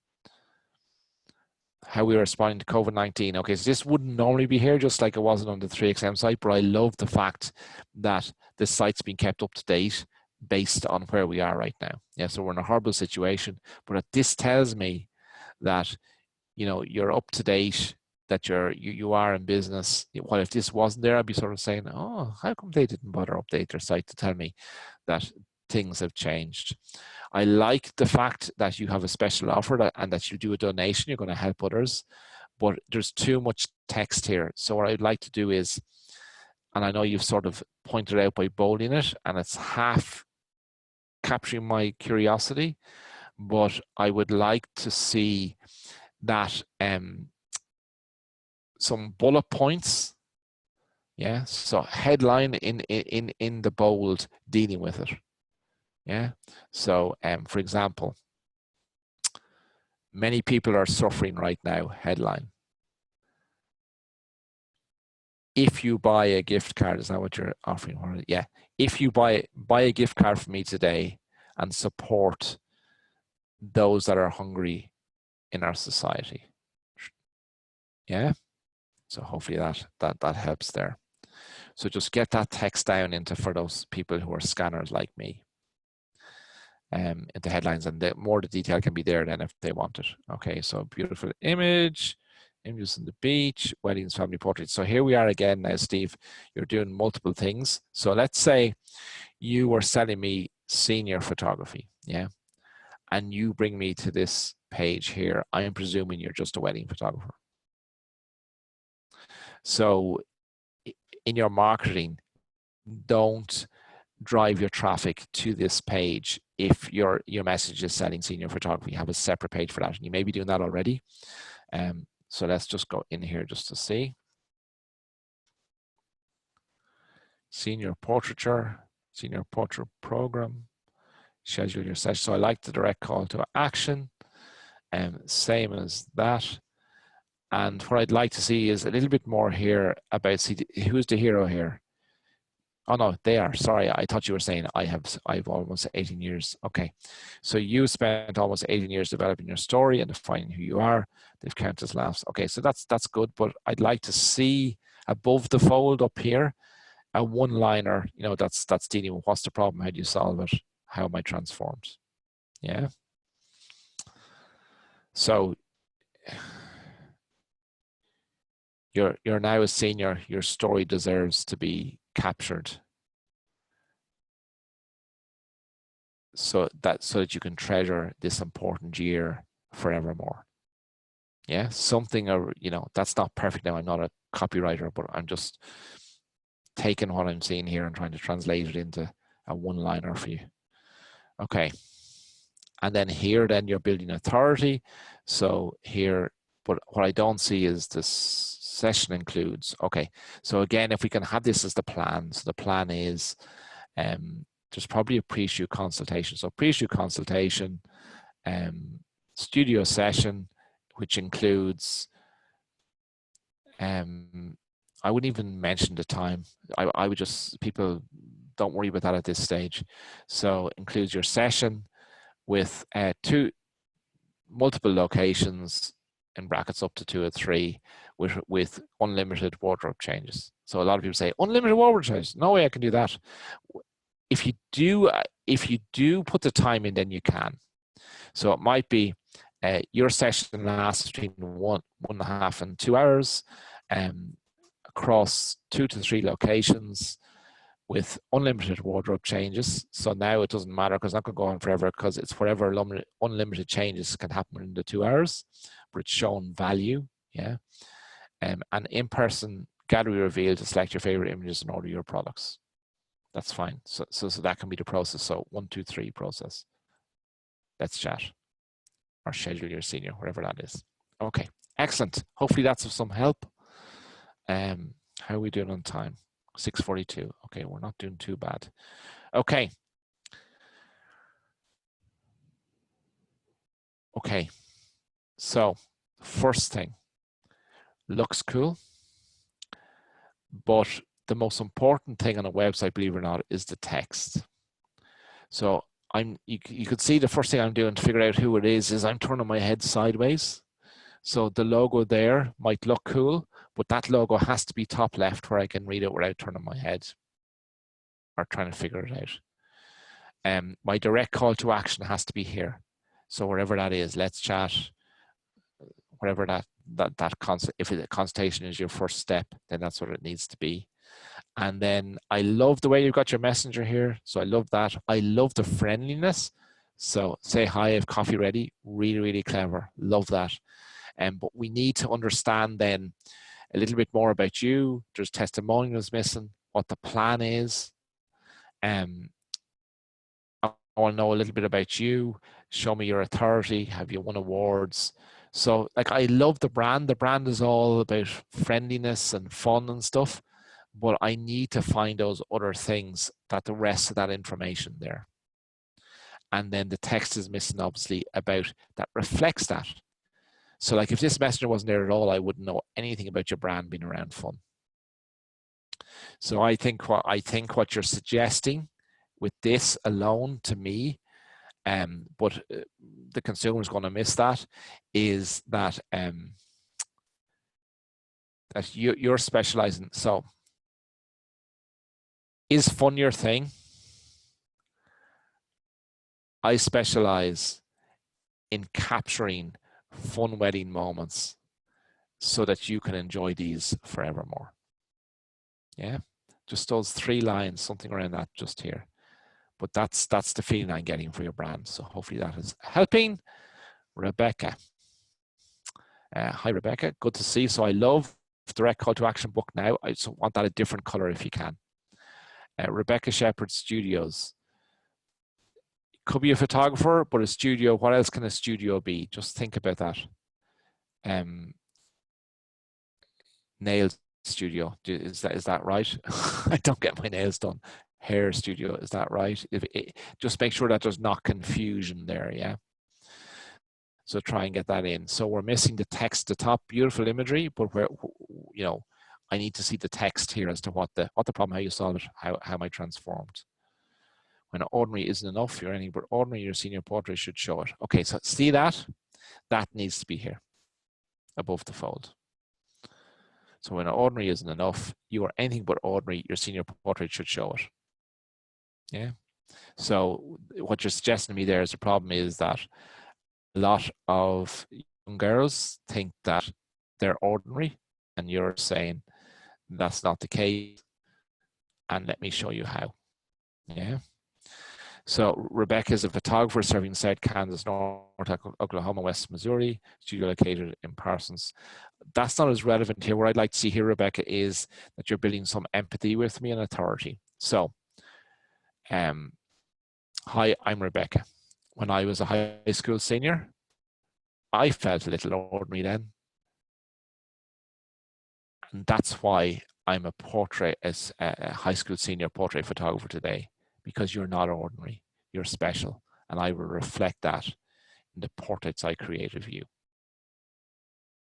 How we are responding to COVID-19. Okay, so this wouldn't normally be here, just like it wasn't on the 3XM site, but I love the fact that this site's been kept up to date based on where we are right now. Yeah, so we're in a horrible situation, but this tells me that, you're up to date, that you are in business. Well, if this wasn't there, I'd be sort of saying, oh, how come they didn't bother update their site to tell me that things have changed? I like the fact that you have a special offer and that you do a donation, you're going to help others, but there's too much text here. So what I'd like to do is, and I know you've sort of pointed out by bolding it, and it's half capturing my curiosity, but I would like to see that some bullet points. Yeah, so headline in the bold dealing with it. Yeah, so for example, many people are suffering right now, headline. If you buy a gift card, is that what you're offering? Yeah, if you buy a gift card from me today and support those that are hungry in our society. Yeah, so hopefully that helps there. So just get that text down for those people who are scanners like me, into headlines, and more the detail can be there then if they want it. Okay, so beautiful images on the beach, weddings, family portraits. So here we are again now, Steve. You're doing multiple things. So let's say you were selling me senior photography, yeah, and you bring me to this page here. I'm presuming you're just a wedding photographer. So in your marketing, don't drive your traffic to this page if your message is selling senior photography. Have a separate page for that, and you may be doing that already. So let's just go in here just to see. Senior portraiture, senior portrait program, schedule your session. So I like the direct call to action, same as that. And what I'd like to see is a little bit more here about, see, who's the hero here? Oh no, they are. Sorry, I thought you were saying I've almost 18 years. Okay, so you spent almost 18 years developing your story and defining who you are. They've counted as laughs. Okay, so that's good, but I'd like to see above the fold up here a one-liner. That's dealing with what's the problem, how do you solve it, how am I transformed? Yeah. So you're now a senior. Your story deserves to be captured, so that you can treasure this important year forevermore. Yeah, something, that's not perfect now. I'm not a copywriter, but I'm just taking what I'm seeing here and trying to translate it into a one-liner for you. Okay. And then here, then you're building authority. So here, but what I don't see is this session includes. Okay, so again, if we can have this as the plan, so the plan is there's probably a pre-shoot consultation. So pre-shoot consultation, studio session, which includes, I wouldn't even mention the time. I would just, people don't worry about that at this stage. So includes your session with multiple locations, in brackets up to 2 or 3, with unlimited wardrobe changes. So a lot of people say unlimited wardrobe changes. No way I can do that. If you do put the time in, then you can. So it might be your session lasts between 1.5 and 2 hours, across 2 to 3 locations with unlimited wardrobe changes. So now it doesn't matter, because it's not going to go on forever, because it's whatever unlimited changes can happen within the 2 hours, but it's shown value. Yeah. An in-person gallery reveal to select your favorite images and order your products. That's fine. So that can be the process. So 1, 2, 3 process. Let's chat, or schedule your senior, whatever that is. Okay, excellent. Hopefully that's of some help. How are we doing on time? 6:42. Okay, we're not doing too bad. Okay. Okay. So first thing, looks cool, but the most important thing on a website, believe it or not, is the text. So you could see the first thing I'm doing to figure out who it is I'm turning my head sideways. So the logo there might look cool, but that logo has to be top left where I can read it without turning my head or trying to figure it out. My direct call to action has to be here. So wherever that is, let's chat, whatever if the consultation is your first step, then that's what it needs to be. And then I love the way you've got your messenger here. So I love that. I love the friendliness. So say hi, I have coffee ready. Really, really clever. Love that. But we need to understand then a little bit more about you. There's testimonials missing, what the plan is. I want to know a little bit about you. Show me your authority. Have you won awards? So like, I love the brand. The brand is all about friendliness and fun and stuff, but I need to find those other things, that the rest of that information there. And then the text is missing, obviously, about that reflects that. So like, if this messenger wasn't there at all, I wouldn't know anything about your brand being around fun. So I think what you're suggesting with this alone, to me, but the consumer is going to miss that, is that that you're specializing. So is fun your thing? I specialize in capturing fun wedding moments so that you can enjoy these forevermore. Yeah, just those 3 lines, something around that just here. But that's the feeling I'm getting for your brand. So hopefully that is helping. Rebecca. Hi, Rebecca. Good to see you. So I love direct call to action book now. I just want that a different color if you can. Rebecca Shepherd Studios. Could be a photographer, but a studio. What else can a studio be? Just think about that. Nail studio. Is that right? I don't get my nails done. Hair studio. Is that right? Just make sure that there's not confusion there. Yeah. So try and get that in. So we're missing the text, the top, beautiful imagery, but where, you know, I need to see the text here as to what the problem, how you solve it, how am I transformed. When ordinary isn't enough, you're anything but ordinary, your senior portrait should show it. Okay, so see that? That needs to be here, above the fold. So when ordinary isn't enough, you are anything but ordinary, your senior portrait should show it. Yeah. So what you're suggesting to me there is the problem is that a lot of young girls think that they're ordinary, and you're saying that's not the case, and let me show you how. Yeah. So Rebecca is a photographer serving South Kansas, North Oklahoma, West Missouri, studio located in Parsons. That's not as relevant here. What I'd like to see here, Rebecca, is that you're building some empathy with me and authority. So, hi, I'm Rebecca. When I was a high school senior, I felt a little ordinary then. And that's why I'm a portrait, as a high school senior portrait photographer today, because you're not ordinary, you're special. And I will reflect that in the portraits I create of you.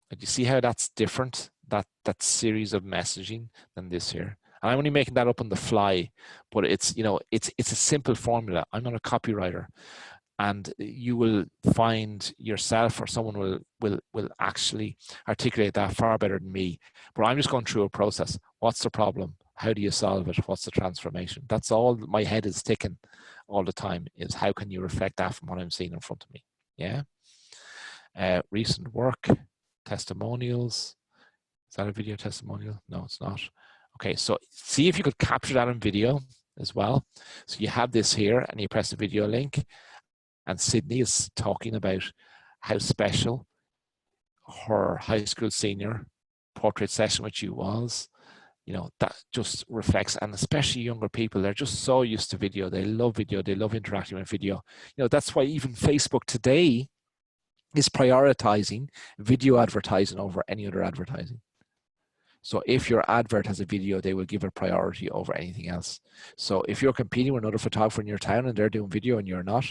And you see how that's different, that series of messaging than this here. And I'm only making that up on the fly, but it's, you know, it's a simple formula. I'm not a copywriter, and you will find yourself or someone will actually articulate that far better than me. But I'm just going through a process. What's the problem? How do you solve it? What's the transformation? That's all my head is ticking all the time, is how can you reflect that from what I'm seeing in front of me? Yeah. Recent work, testimonials. Is that a video testimonial? No, it's not. Okay, so see if you could capture that in video as well. So you have this here and you press the video link, and Sydney is talking about how special her high school senior portrait session with you was. You know, that just reflects, and especially younger people, they're just so used to video. They love video. They love interacting with video. You know, that's why even Facebook today is prioritizing video advertising over any other advertising. So if your advert has a video, they will give it priority over anything else. So if you're competing with another photographer in your town and they're doing video and you're not,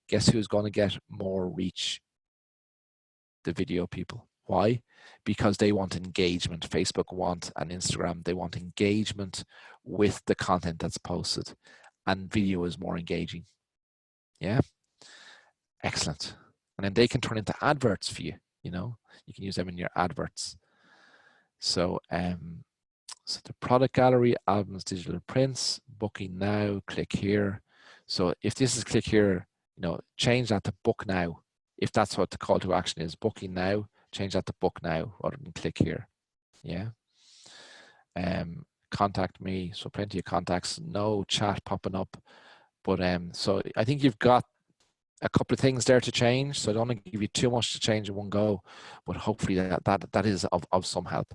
guess who's going to get more reach? The video people. Why? Because they want engagement. Facebook want, and Instagram, they want engagement with the content that's posted, and video is more engaging. Yeah. Excellent. And then they can turn into adverts for you. You know, you can use them in your adverts. So, so the product gallery, albums, digital prints, booking now, click here. So if this is click here, you know, change that to book now. If that's what the call to action is, booking now, change that to book now rather than click here. Yeah. Contact me. So plenty of contacts, no chat popping up. But so I think you've got a couple of things there to change. So I don't want to give you too much to change in one go, but hopefully that is of some help.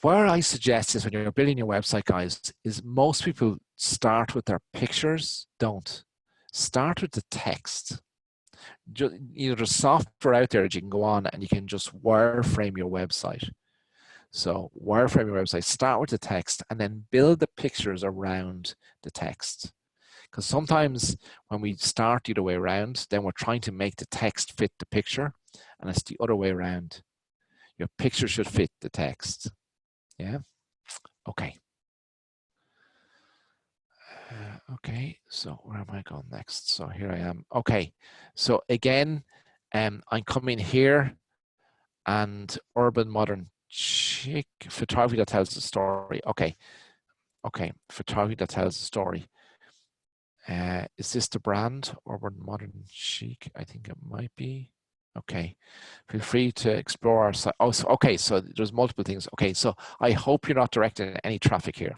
Where I suggest is when you're building your website, guys, is most people start with their pictures. Don't. Start with the text. Just, you know, there's software out there that you can go on and you can just wireframe your website. So wireframe your website, start with the text and then build the pictures around the text. Because sometimes when we start the other way around, then we're trying to make the text fit the picture, and it's the other way around. Your picture should fit the text. Yeah. Okay. Okay. So where am I going next? So here I am. Okay. So again, I'm coming here, and urban, modern, chic photography that tells the story. Okay. Okay. Photography that tells the story. Is this the brand? Urban, modern, chic? I think it might be. Okay. Feel free to explore our site. Oh, so, okay. So there's multiple things. Okay. So I hope you're not directing any traffic here.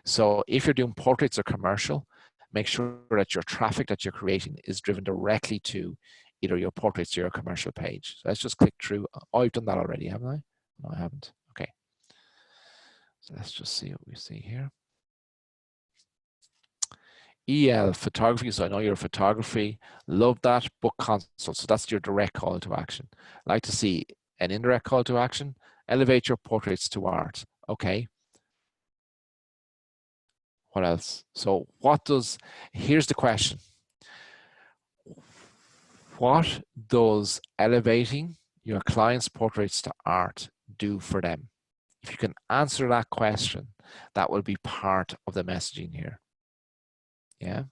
So if you're doing portraits or commercial, make sure that your traffic that you're creating is driven directly to either your portraits or your commercial page. So let's just click through. Oh, I've done that already, haven't I? No, I haven't. Okay. So let's just see what we see here. EL photography. So I know you're photography. Love that. Book consult. So that's your direct call to action. I like to see an indirect call to action. Elevate your portraits to art. Okay. What else? So what does, here's the question. What does elevating your client's portraits to art do for them? If you can answer that question, that will be part of the messaging here. Yeah.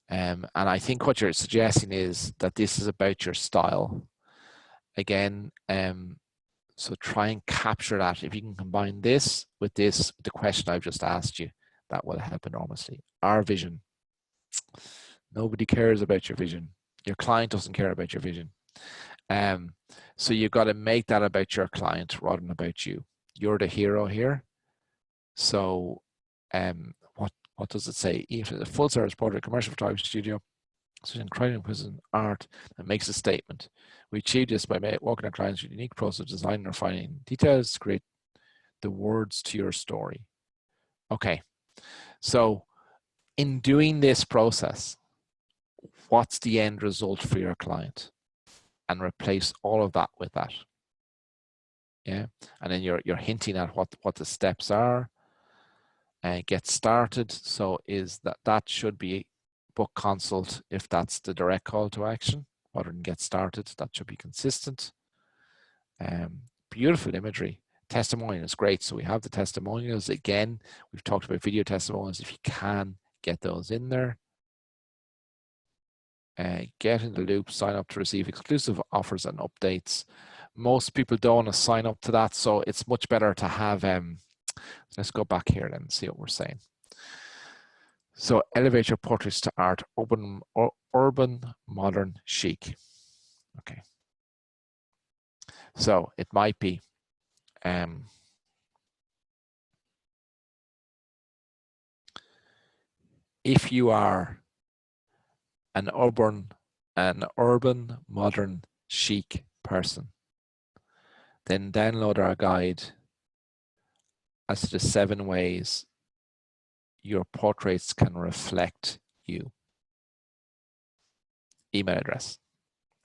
And I think what you're suggesting is that this is about your style. Again, so try and capture that. If you can combine this, with the question I've just asked you, that will help enormously. Our vision. Nobody cares about your vision. Your client doesn't care about your vision. So you've got to make that about your client rather than about you. You're the hero here. So what does it say? If a full service portrait commercial photography studio, so in creating prison art that makes a statement. We achieve this by walking our clients through a unique process of designing and refining details to create the words to your story. Okay, so in doing this process, what's the end result for your client? And replace all of that with that. Yeah, and then you're hinting at what the steps are. And get started. So that should be book consult if that's the direct call to action, rather than get started. That should be consistent. Beautiful imagery. Testimonial is great. So we have the testimonials. Again, we've talked about video testimonials. If you can, get those in there. Get in the loop, sign up to receive exclusive offers and updates. Most people don't want to sign up to that, so it's much better to have, let's go back here and see what we're saying. So elevate your portraits to art, urban, modern, chic. Okay. So it might be, if you are an urban, modern, chic person, then download our guide as to the 7 ways your portraits can reflect you. Email address.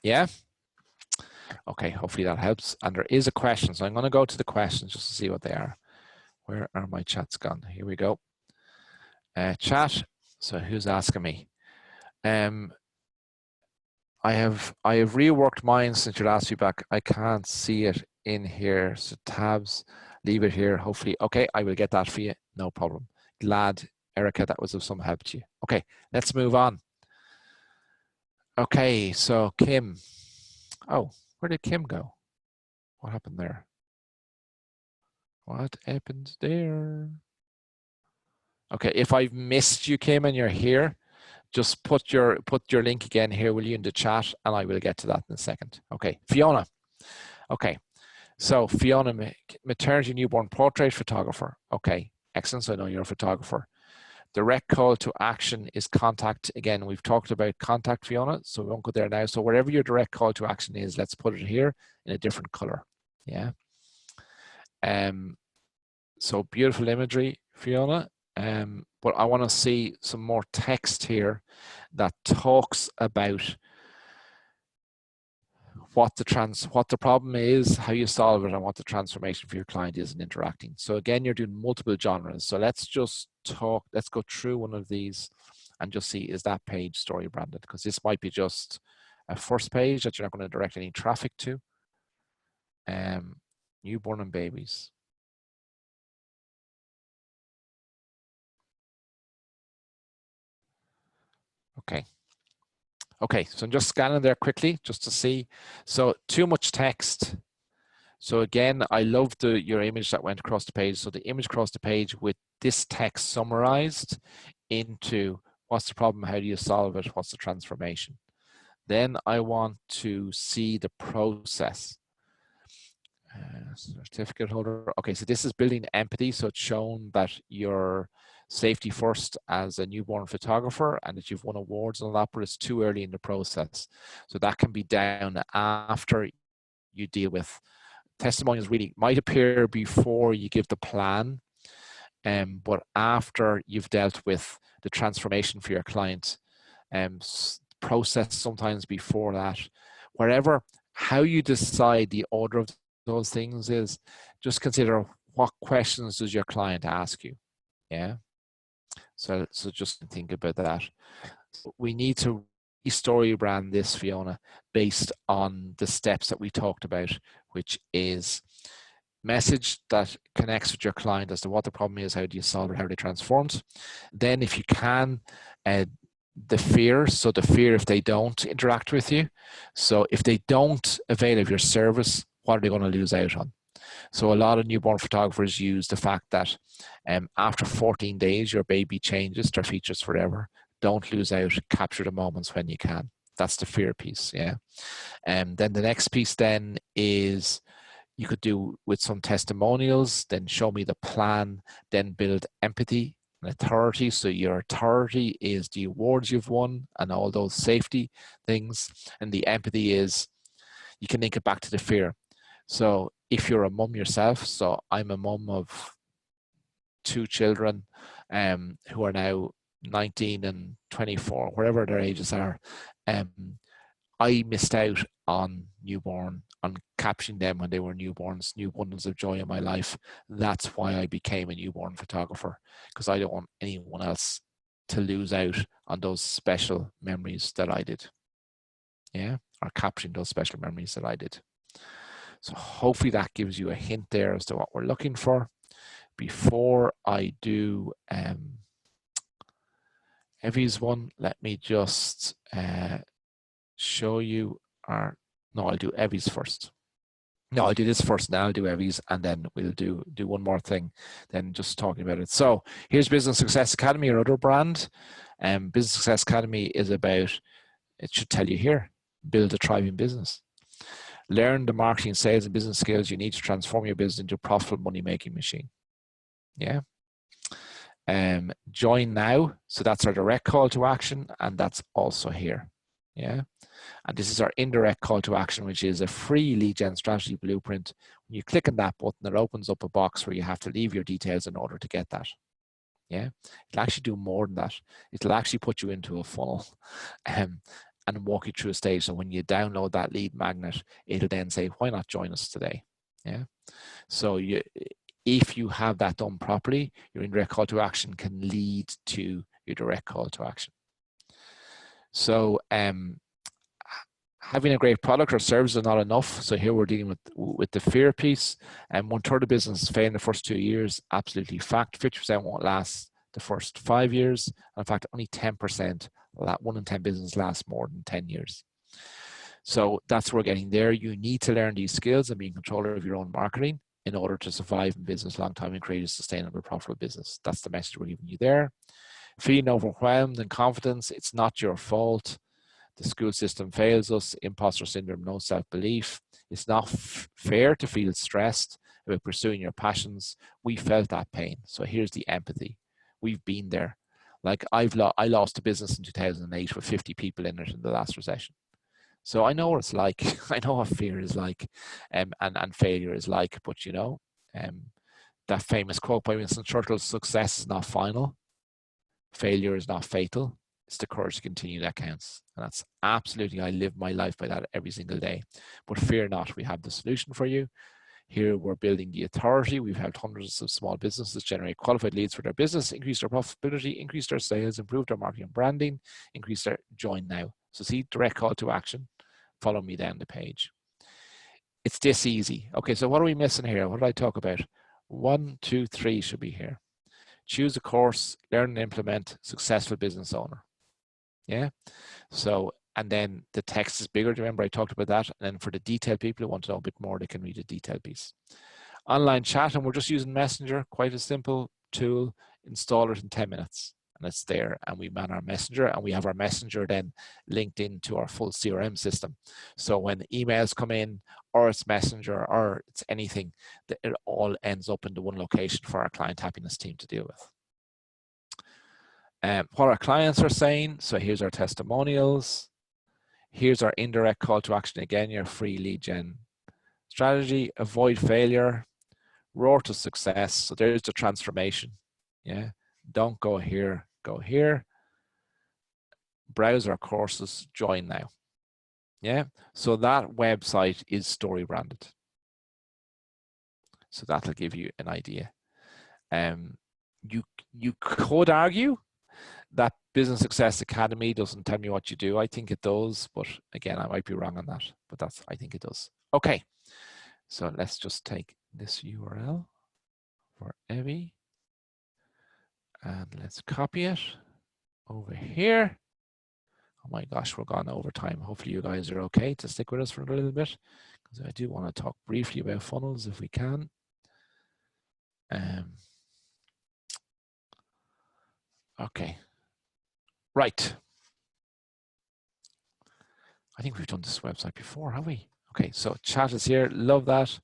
Yeah? Okay, hopefully that helps. And there is a question, so I'm going to go to the questions just to see what they are. Where are my chats gone? Here we go. Chat. So who's asking me? I have reworked mine since your last feedback. I can't see it in here. So tabs, leave it here. Hopefully, okay, I will get that for you. No problem. Glad, Erica, that was of some help to you. Okay, let's move on. Okay, so Kim. Oh, where did Kim go? What happened there? What happened there? Okay, if I've missed you, Kim, and you're here, just put your link again here, will you, in the chat, and I will get to that in a second. Okay, Fiona. Okay, so Fiona, maternity newborn portrait photographer. Okay, excellent. So I know you're a photographer. Direct call to action is contact. Again, we've talked about contact, Fiona, so we won't go there now. So wherever your direct call to action is, let's put it here in a different color. Yeah. So beautiful imagery, Fiona. But I want to see some more text here that talks about what the problem is, how you solve it, and what the transformation for your client is in interacting. So again, you're doing multiple genres. So let's just talk, let's go through one of these and just see, is that page story branded? Because this might be just a first page that you're not going to direct any traffic to. Newborn and babies. Okay. Okay, so I'm just scanning there quickly just to see. So too much text. So again, I love your image that went across the page. So the image across the page with this text summarized into what's the problem, how do you solve it, what's the transformation. Then I want to see the process. Certificate holder. Okay, so this is building empathy. So it's shown that you're safety first as a newborn photographer and that you've won awards and all that, but it's too early in the process. So that can be down after you deal with testimonials. Really might appear before you give the plan, but after you've dealt with the transformation for your client, process sometimes before that. Wherever, how you decide the order of those things is, just consider what questions does your client ask you. Yeah. So just think about that. We need to story brand this, Fiona, based on the steps that we talked about, which is message that connects with your client as to what the problem is, how do you solve it, how they transformed. Then if you can, the fear, so the fear if they don't interact with you. So if they don't avail of your service, what are they going to lose out on? So a lot of newborn photographers use the fact that after 14 days, your baby changes their features forever. Don't lose out, capture the moments when you can. That's the fear piece, yeah. And then the next piece then is you could do with some testimonials, then show me the plan, then build empathy and authority. So your authority is the awards you've won and all those safety things. And the empathy is, you can link it back to the fear. So if you're a mum yourself, so I'm a mum of 2 children who are now 19 and 24, wherever their ages are. I missed out on newborn. on capturing them when they were newborns, new bundles of joy in my life. That's why I became a newborn photographer, because I don't want anyone else to lose out on those special memories that I did. Yeah, or capturing those special memories that I did. So hopefully that gives you a hint there as to what we're looking for. Before I do Evie's one, let me just show you our, no, I'll do Evie's first. No, I'll do this first, now I'll do Evie's, and then we'll do one more thing, then just talking about it. So here's Business Success Academy, our other brand. Business Success Academy is about, it should tell you here, build a thriving business. Learn the marketing, sales, and business skills you need to transform your business into a profitable money-making machine. Yeah. Join now. So that's our direct call to action, and that's also here. Yeah. And this is our indirect call to action, which is a free lead gen strategy blueprint. When you click on that button, it opens up a box where you have to leave your details in order to get that. Yeah. It'll actually do more than that. It'll actually put you into a funnel and walk you through a stage. So when you download that lead magnet, it'll then say, why not join us today? Yeah. So if you have that done properly, your indirect call to action can lead to your direct call to action. So having a great product or service is not enough. So here we're dealing with the fear piece. And 1/3 of business fail in the first 2 years. Absolutely fact. 50% won't last the first 5 years. And in fact, only 10%, 1 in 10 business lasts more than 10 years. So that's where we're getting there. You need to learn these skills and be in control of your own marketing in order to survive in business long time and create a sustainable, profitable business. That's the message we're giving you there. Feeling overwhelmed and confidence, it's not your fault. The school system fails us, imposter syndrome, no self-belief. It's not fair to feel stressed about pursuing your passions. We felt that pain. So here's the empathy. We've been there. Like I lost a business in 2008 with 50 people in it in the last recession. So I know what it's like. I know what fear is like and failure is like. But, you know, that famous quote by Winston Churchill, success is not final. Failure is not fatal. It's the courage to continue that counts. And that's absolutely, I live my life by that every single day. But fear not, we have the solution for you. Here we're building the authority. We've helped hundreds of small businesses generate qualified leads for their business, increase their profitability, increase their sales, improve their marketing and branding, increase their join now. So see, direct call to action. Follow me down the page. It's this easy. Okay, so what are we missing here? What did I talk about? 1, 2, 3 should be here. Choose a course, learn and implement, successful business owner. Yeah. So, and then the text is bigger. Do you remember I talked about that? And then for the detailed people who want to know a bit more, they can read a detailed piece. Online chat, and we're just using Messenger, quite a simple tool. Install it in 10 minutes. And it's there, and we man our messenger, and we have our messenger then linked into our full CRM system. So when emails come in, or it's messenger, or it's anything, it all ends up into one location for our client happiness team to deal with. What our clients are saying, so here's our testimonials. Here's our indirect call to action again, your free lead gen strategy. Avoid failure, roar to success. So there's the transformation. Yeah. Don't go here, go here. Browse our courses, join now. Yeah, so that website is story branded. So that'll give you an idea. You could argue that Business Success Academy doesn't tell me what you do. I think it does, but again, I might be wrong on that, but I think it does. Okay, so let's just take this URL for Evie. And let's copy it over here. Oh my gosh, we're gone over time. Hopefully you guys are okay to stick with us for a little bit, because I do want to talk briefly about funnels if we can. Okay, right. I think we've done this website before, have we? Okay, so chat is here. Love that.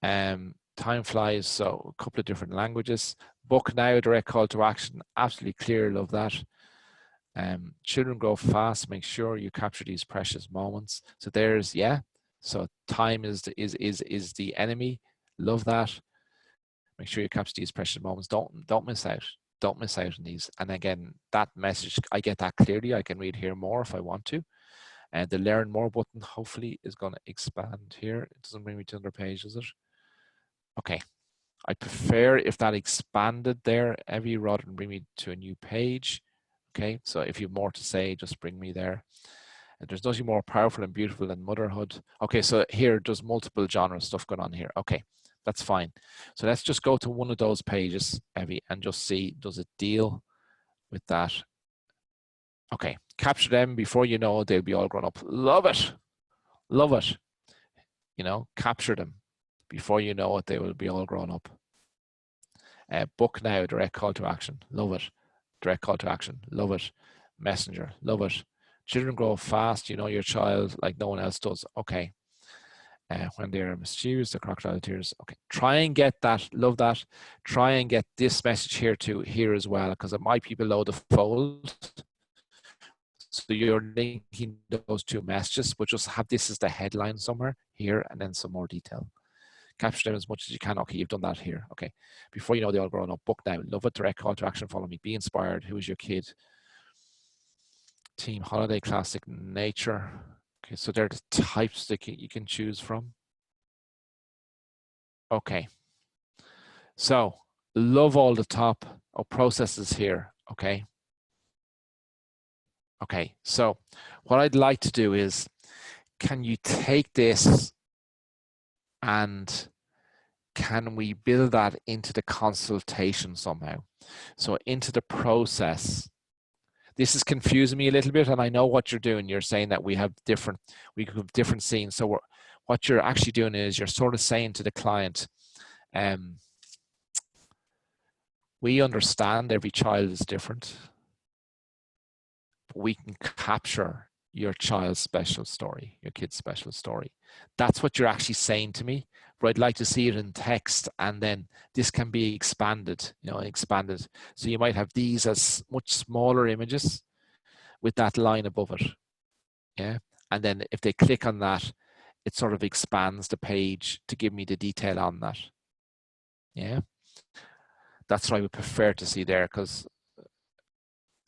Time flies, so a couple of different languages. Book now, direct call to action. Absolutely clear, love that. Children grow fast. Make sure you capture these precious moments. So there's, yeah. So time is the enemy. Love that. Make sure you capture these precious moments. Don't miss out. Don't miss out on these. And again, that message, I get that clearly. I can read here more if I want to. And the learn more button hopefully is going to expand here. It doesn't bring me to another page, does it? Okay. I prefer if that expanded there, Evie, rather than bring me to a new page. Okay, so if you have more to say, just bring me there. And there's nothing more powerful and beautiful than motherhood. Okay, so here there's multiple genre stuff going on here. Okay, that's fine. So let's just go to one of those pages, Evie, and just see, does it deal with that? Okay, capture them before you know they'll be all grown up. Love it. Love it. You know, capture them before you know it, they will be all grown up. Book now, direct call to action. Love it. Direct call to action. Love it. Messenger. Love it. Children grow fast. You know your child like no one else does. Okay. When they're mischievous, the crocodile tears. Okay. Try and get that. Love that. Try and get this message here to here as well, because it might be below the fold. So you're linking those two messages, but just have this as the headline somewhere here and then some more detail. Capture them as much as you can. Okay, you've done that here. Okay. Before you know they all grown up, book now. Love it. Direct call to action. Follow me. Be inspired. Who is your kid? Team holiday, classic, nature. Okay, so they're the types that you can choose from. Okay. So love all the top processes here. Okay. Okay. So what I'd like to do is, can you take this and can we build that into the consultation somehow? So into the process. This is confusing me a little bit, and I know what you're doing. You're saying that we have different scenes. So what you're actually doing is you're sort of saying to the client, we understand every child is different, but we can capture your child's special story, your kid's special story. That's what you're actually saying to me, but I'd like to see it in text, and then this can be expanded, expanded. So you might have these as much smaller images with that line above it. Yeah. And then if they click on that, it sort of expands the page to give me the detail on that. Yeah. That's what I would prefer to see there, because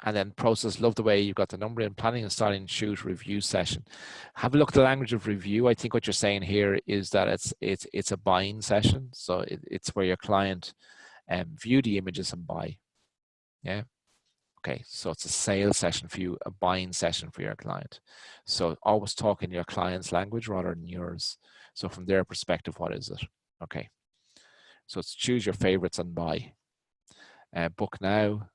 and then process, love the way you've got the number in planning and starting shoot review session. Have a look at the language of review. I think what you're saying here is that it's a buying session. So it's where your client view the images and buy. Yeah. Okay. So it's a sales session for you, a buying session for your client. So always talk in your client's language rather than yours. So from their perspective, what is it? Okay. So it's choose your favorites and buy. Book now.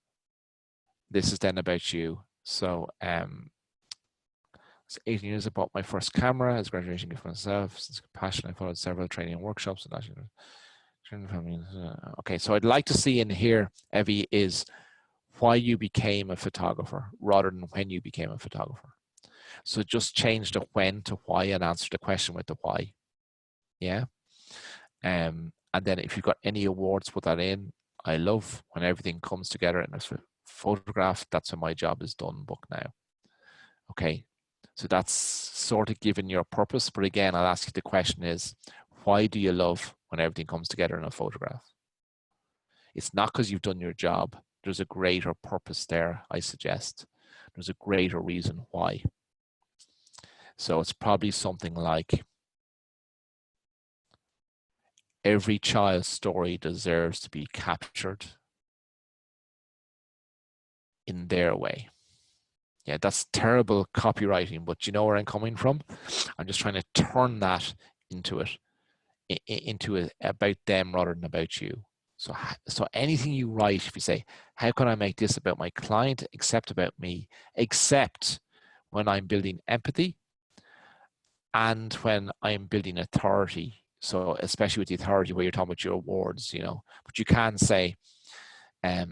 This is then about you. So it's 18 years I bought my first camera as a graduation gift for myself. Since passion, I followed several training and workshops. Okay, so I'd like to see in here, Evie, is why you became a photographer rather than when you became a photographer. So just change the when to why and answer the question with the why. Yeah. And then if you've got any awards, put that in. I love when everything comes together in a photograph. That's when my job is done. Book now. Okay. So that's sort of given your purpose. But again, I'll ask you the question is, why do you love when everything comes together in a photograph? It's not because you've done your job. There's a greater purpose there, I suggest. There's a greater reason why. So it's probably something like, every child's story deserves to be captured in their way. Yeah, that's terrible copywriting, but you know where I'm coming from? I'm just trying to turn that into it about them rather than about you. So anything you write, if you say, how can I make this about my client, except about me, except when I'm building empathy and when I'm building authority. So especially with the authority where you're talking about your awards, but you can say, I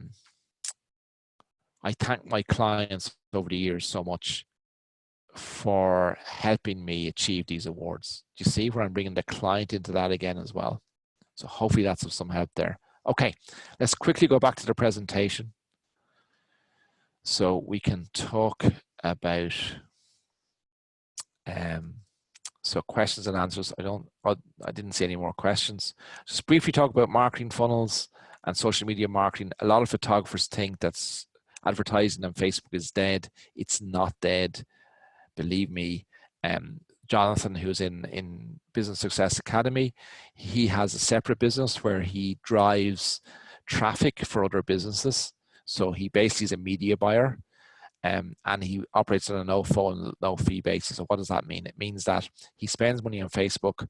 thank my clients over the years so much for helping me achieve these awards. Do you see where I'm bringing the client into that again as well? So hopefully that's of some help there. Okay, let's quickly go back to the presentation. So we can talk about so questions and answers. I didn't see any more questions. Just briefly talk about marketing funnels and social media marketing. A lot of photographers think that's advertising on Facebook is dead. It's not dead. Believe me, Jonathan, who's in Business Success Academy, he has a separate business where he drives traffic for other businesses. So he basically is a media buyer, and he operates on a no phone, no fee basis. So what does that mean? It means that he spends money on Facebook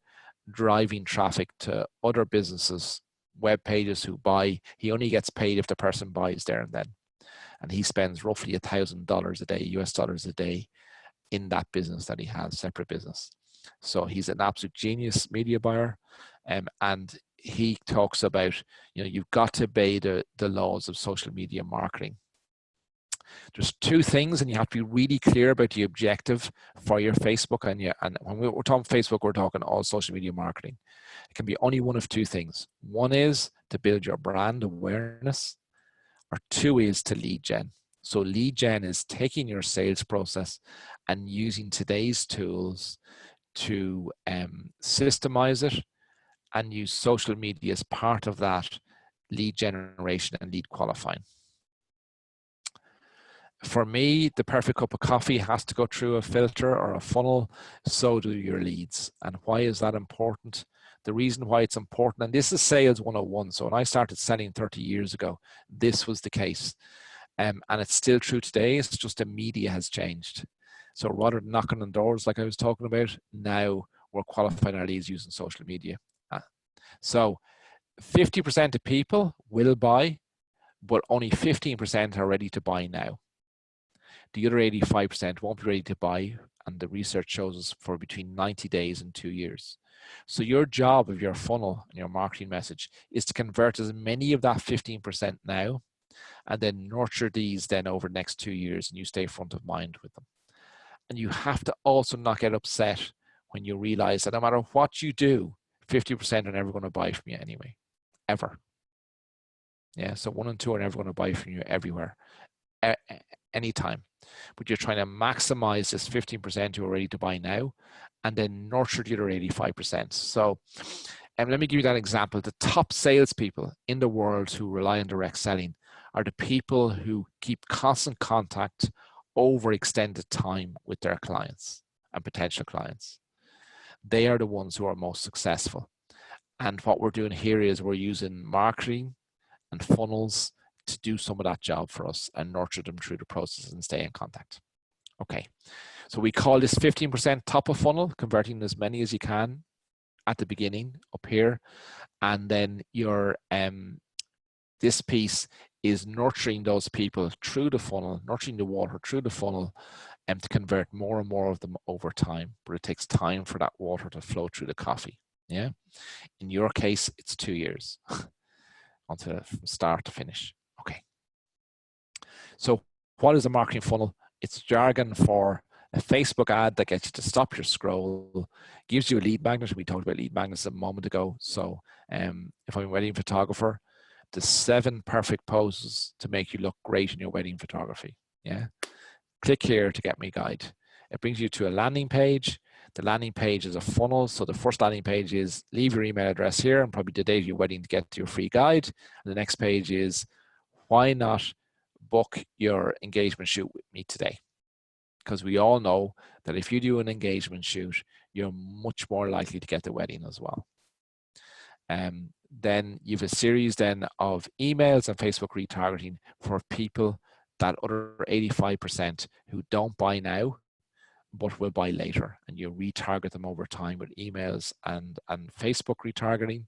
driving traffic to other businesses, web pages who buy. He only gets paid if the person buys there and then. And he spends roughly $1,000 a day, US dollars a day, in that business that he has, separate business. So he's an absolute genius media buyer. And he talks about, you've got to obey the laws of social media marketing. There's two things, and you have to be really clear about the objective for your Facebook. And when we're talking Facebook, we're talking all social media marketing. It can be only one of two things. One is to build your brand awareness, or two is to lead gen. So lead gen is taking your sales process and using today's tools to systemize it and use social media as part of that lead generation and lead qualifying. For me, the perfect cup of coffee has to go through a filter or a funnel. So do your leads. And why is that important? The reason why it's important, and this is sales 101. So when I started selling 30 years ago, this was the case. And it's still true today. It's just the media has changed. So rather than knocking on doors like I was talking about, now we're qualifying our leads using social media. So 50% of people will buy, but only 15% are ready to buy now. The other 85% won't be ready to buy, and the research shows us for between 90 days and 2 years. So your job of your funnel and your marketing message is to convert as many of that 15% now, and then nurture these then over the next 2 years, and you stay front of mind with them. And you have to also not get upset when you realize that no matter what you do, 50% are never going to buy from you anyway, ever. Yeah, so 1 and 2 are never going to buy from you everywhere, anytime. But you're trying to maximize this 15% who are ready to buy now, and then nurture the other 85%. So let me give you that example. The top salespeople in the world who rely on direct selling are the people who keep constant contact over extended time with their clients and potential clients. They are the ones who are most successful. And what we're doing here is we're using marketing and funnels to do some of that job for us and nurture them through the process and stay in contact. Okay, so we call this 15% top of funnel, converting as many as you can at the beginning up here. And then your this piece is nurturing those people through the funnel, nurturing the water through the funnel, and to convert more and more of them over time. But it takes time for that water to flow through the coffee. Yeah. In your case, it's 2 years until from start to finish. Okay. So what is a marketing funnel? It's jargon for a Facebook ad that gets you to stop your scroll, gives you a lead magnet. We talked about lead magnets a moment ago. So if I'm a wedding photographer, the 7 perfect poses to make you look great in your wedding photography. Yeah. Click here to get me guide. It brings you to a landing page. The landing page is a funnel. So the first landing page is leave your email address here and probably the date of your wedding to get to your free guide. And the next page is why not book your engagement shoot with me today? Because we all know that if you do an engagement shoot, you're much more likely to get the wedding as well. Then you have a series then of emails and Facebook retargeting for people, that other 85% who don't buy now, but will buy later. And you retarget them over time with emails and Facebook retargeting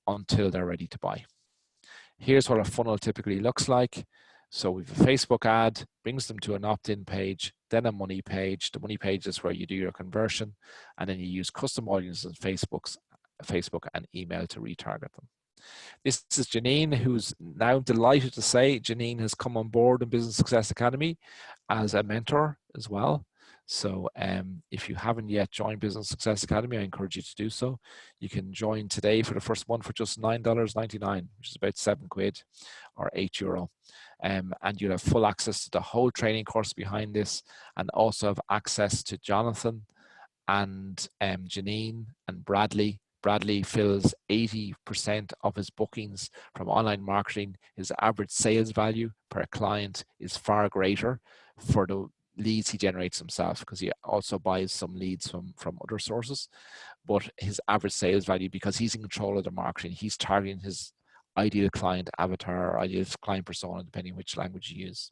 until they're ready to buy. Here's what a funnel typically looks like. So we have a Facebook ad, brings them to an opt-in page, then a money page. The money page is where you do your conversion, and then you use custom audiences on Facebook and email to retarget them. This is Janine, who's now delighted to say Janine has come on board in Business Success Academy as a mentor as well. So if you haven't yet joined Business Success Academy, I encourage you to do so. You can join today for the first month for just $9.99, which is about £7 or €8. And you'll have full access to the whole training course behind this, and also have access to Jonathan and Janine and Bradley. Bradley fills 80% of his bookings from online marketing. His average sales value per client is far greater for the leads he generates himself, because he also buys some leads from other sources. But his average sales value, because he's in control of the marketing, he's targeting his ideal client avatar or ideal client persona, depending on which language you use.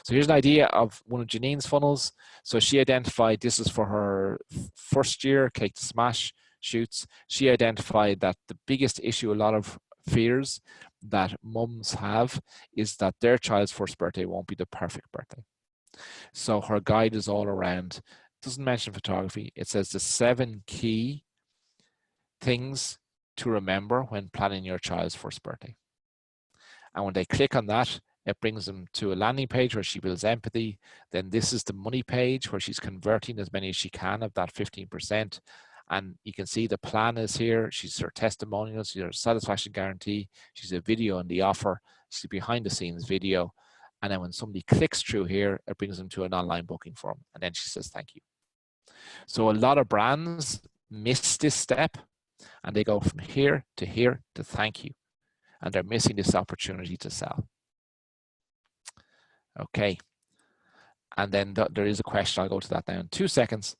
So here's an idea of one of Janine's funnels. So she identified, this is for her first year Cake to Smash shoots. She identified that the biggest issue, a lot of fears that mums have, is that their child's first birthday won't be the perfect birthday. So her guide is all around, doesn't mention photography. It says the 7 key things to remember when planning your child's first birthday. And when they click on that, it brings them to a landing page where she builds empathy. Then this is the money page where she's converting as many as she can of that 15%. And you can see the plan is here. She's her testimonials, she's her satisfaction guarantee. She's a video on the offer. She's a behind the scenes video. And then when somebody clicks through here, it brings them to an online booking form. And then she says, thank you. So a lot of brands miss this step, and they go from here to thank you. And they're missing this opportunity to sell. Okay. And then there is a question. I'll go to that now in 2 seconds.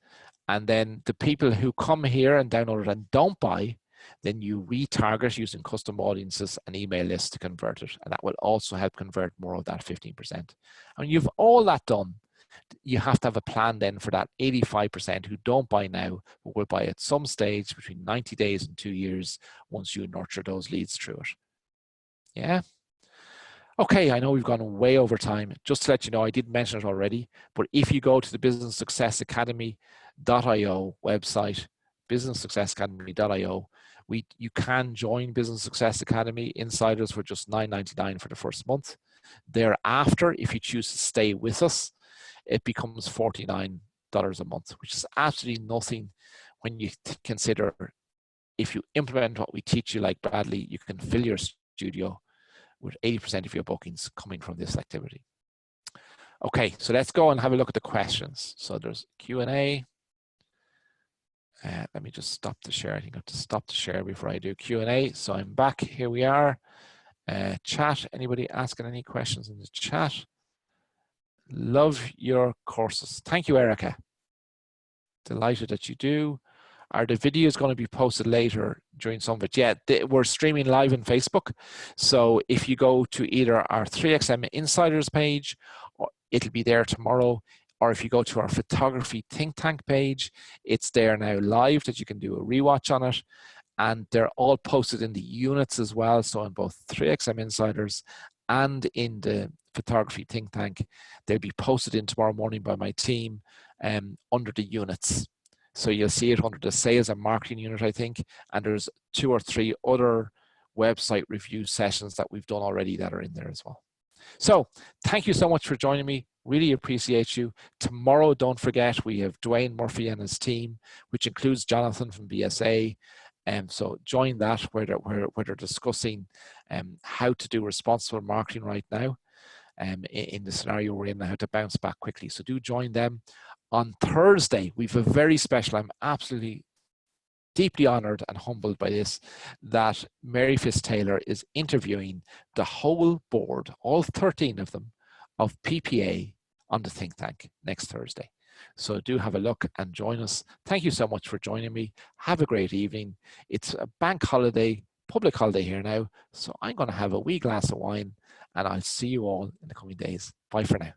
And then the people who come here and download it and don't buy, then you retarget using custom audiences and email lists to convert it. And that will also help convert more of that 15%. And when you've all that done, you have to have a plan then for that 85% who don't buy now, but will buy at some stage between 90 days and 2 years once you nurture those leads through it. Yeah. Okay, I know we've gone way over time. Just to let you know, I did mention it already, but if you go to the Business Success Academy.io website, businesssuccessacademy.io, you can join Business Success Academy Insiders for just $9.99 for the first month. Thereafter, if you choose to stay with us, it becomes $49 a month, which is absolutely nothing when you consider if you implement what we teach you like badly, you can fill your studio with 80% of your bookings coming from this activity. Okay, so let's go and have a look at the questions. So there's Q&A. Let me just stop the share. I think I have to stop the share before I do Q&A. So I'm back. Here we are. Chat. Anybody asking any questions in the chat? Love your courses. Thank you, Erica. Delighted that you do. Are the videos going to be posted later during some of it? Yeah, we're streaming live on Facebook. So if you go to either our 3XM Insiders page, or it'll be there tomorrow, or if you go to our Photography Think Tank page, it's there now live that you can do a rewatch on it. And they're all posted in the units as well. So in both 3XM Insiders and in the Photography Think Tank, they'll be posted in tomorrow morning by my team under the units. So you'll see it under the sales and marketing unit, I think, and there's 2 or 3 other website review sessions that we've done already that are in there as well. So thank you so much for joining me. Really appreciate you. Tomorrow, don't forget, we have Dwayne Murphy and his team, which includes Jonathan from BSA. So join that where they're discussing how to do responsible marketing right now in the scenario we're in and how to bounce back quickly. So do join them. On Thursday, we have a very special, I'm absolutely deeply honored and humbled by this, that Mary Fisk-Taylor is interviewing the whole board, all 13 of them, of PPA on the Think Tank next Thursday. So do have a look and join us. Thank you so much for joining me. Have a great evening. It's a bank holiday, public holiday here now. So I'm going to have a wee glass of wine and I'll see you all in the coming days. Bye for now.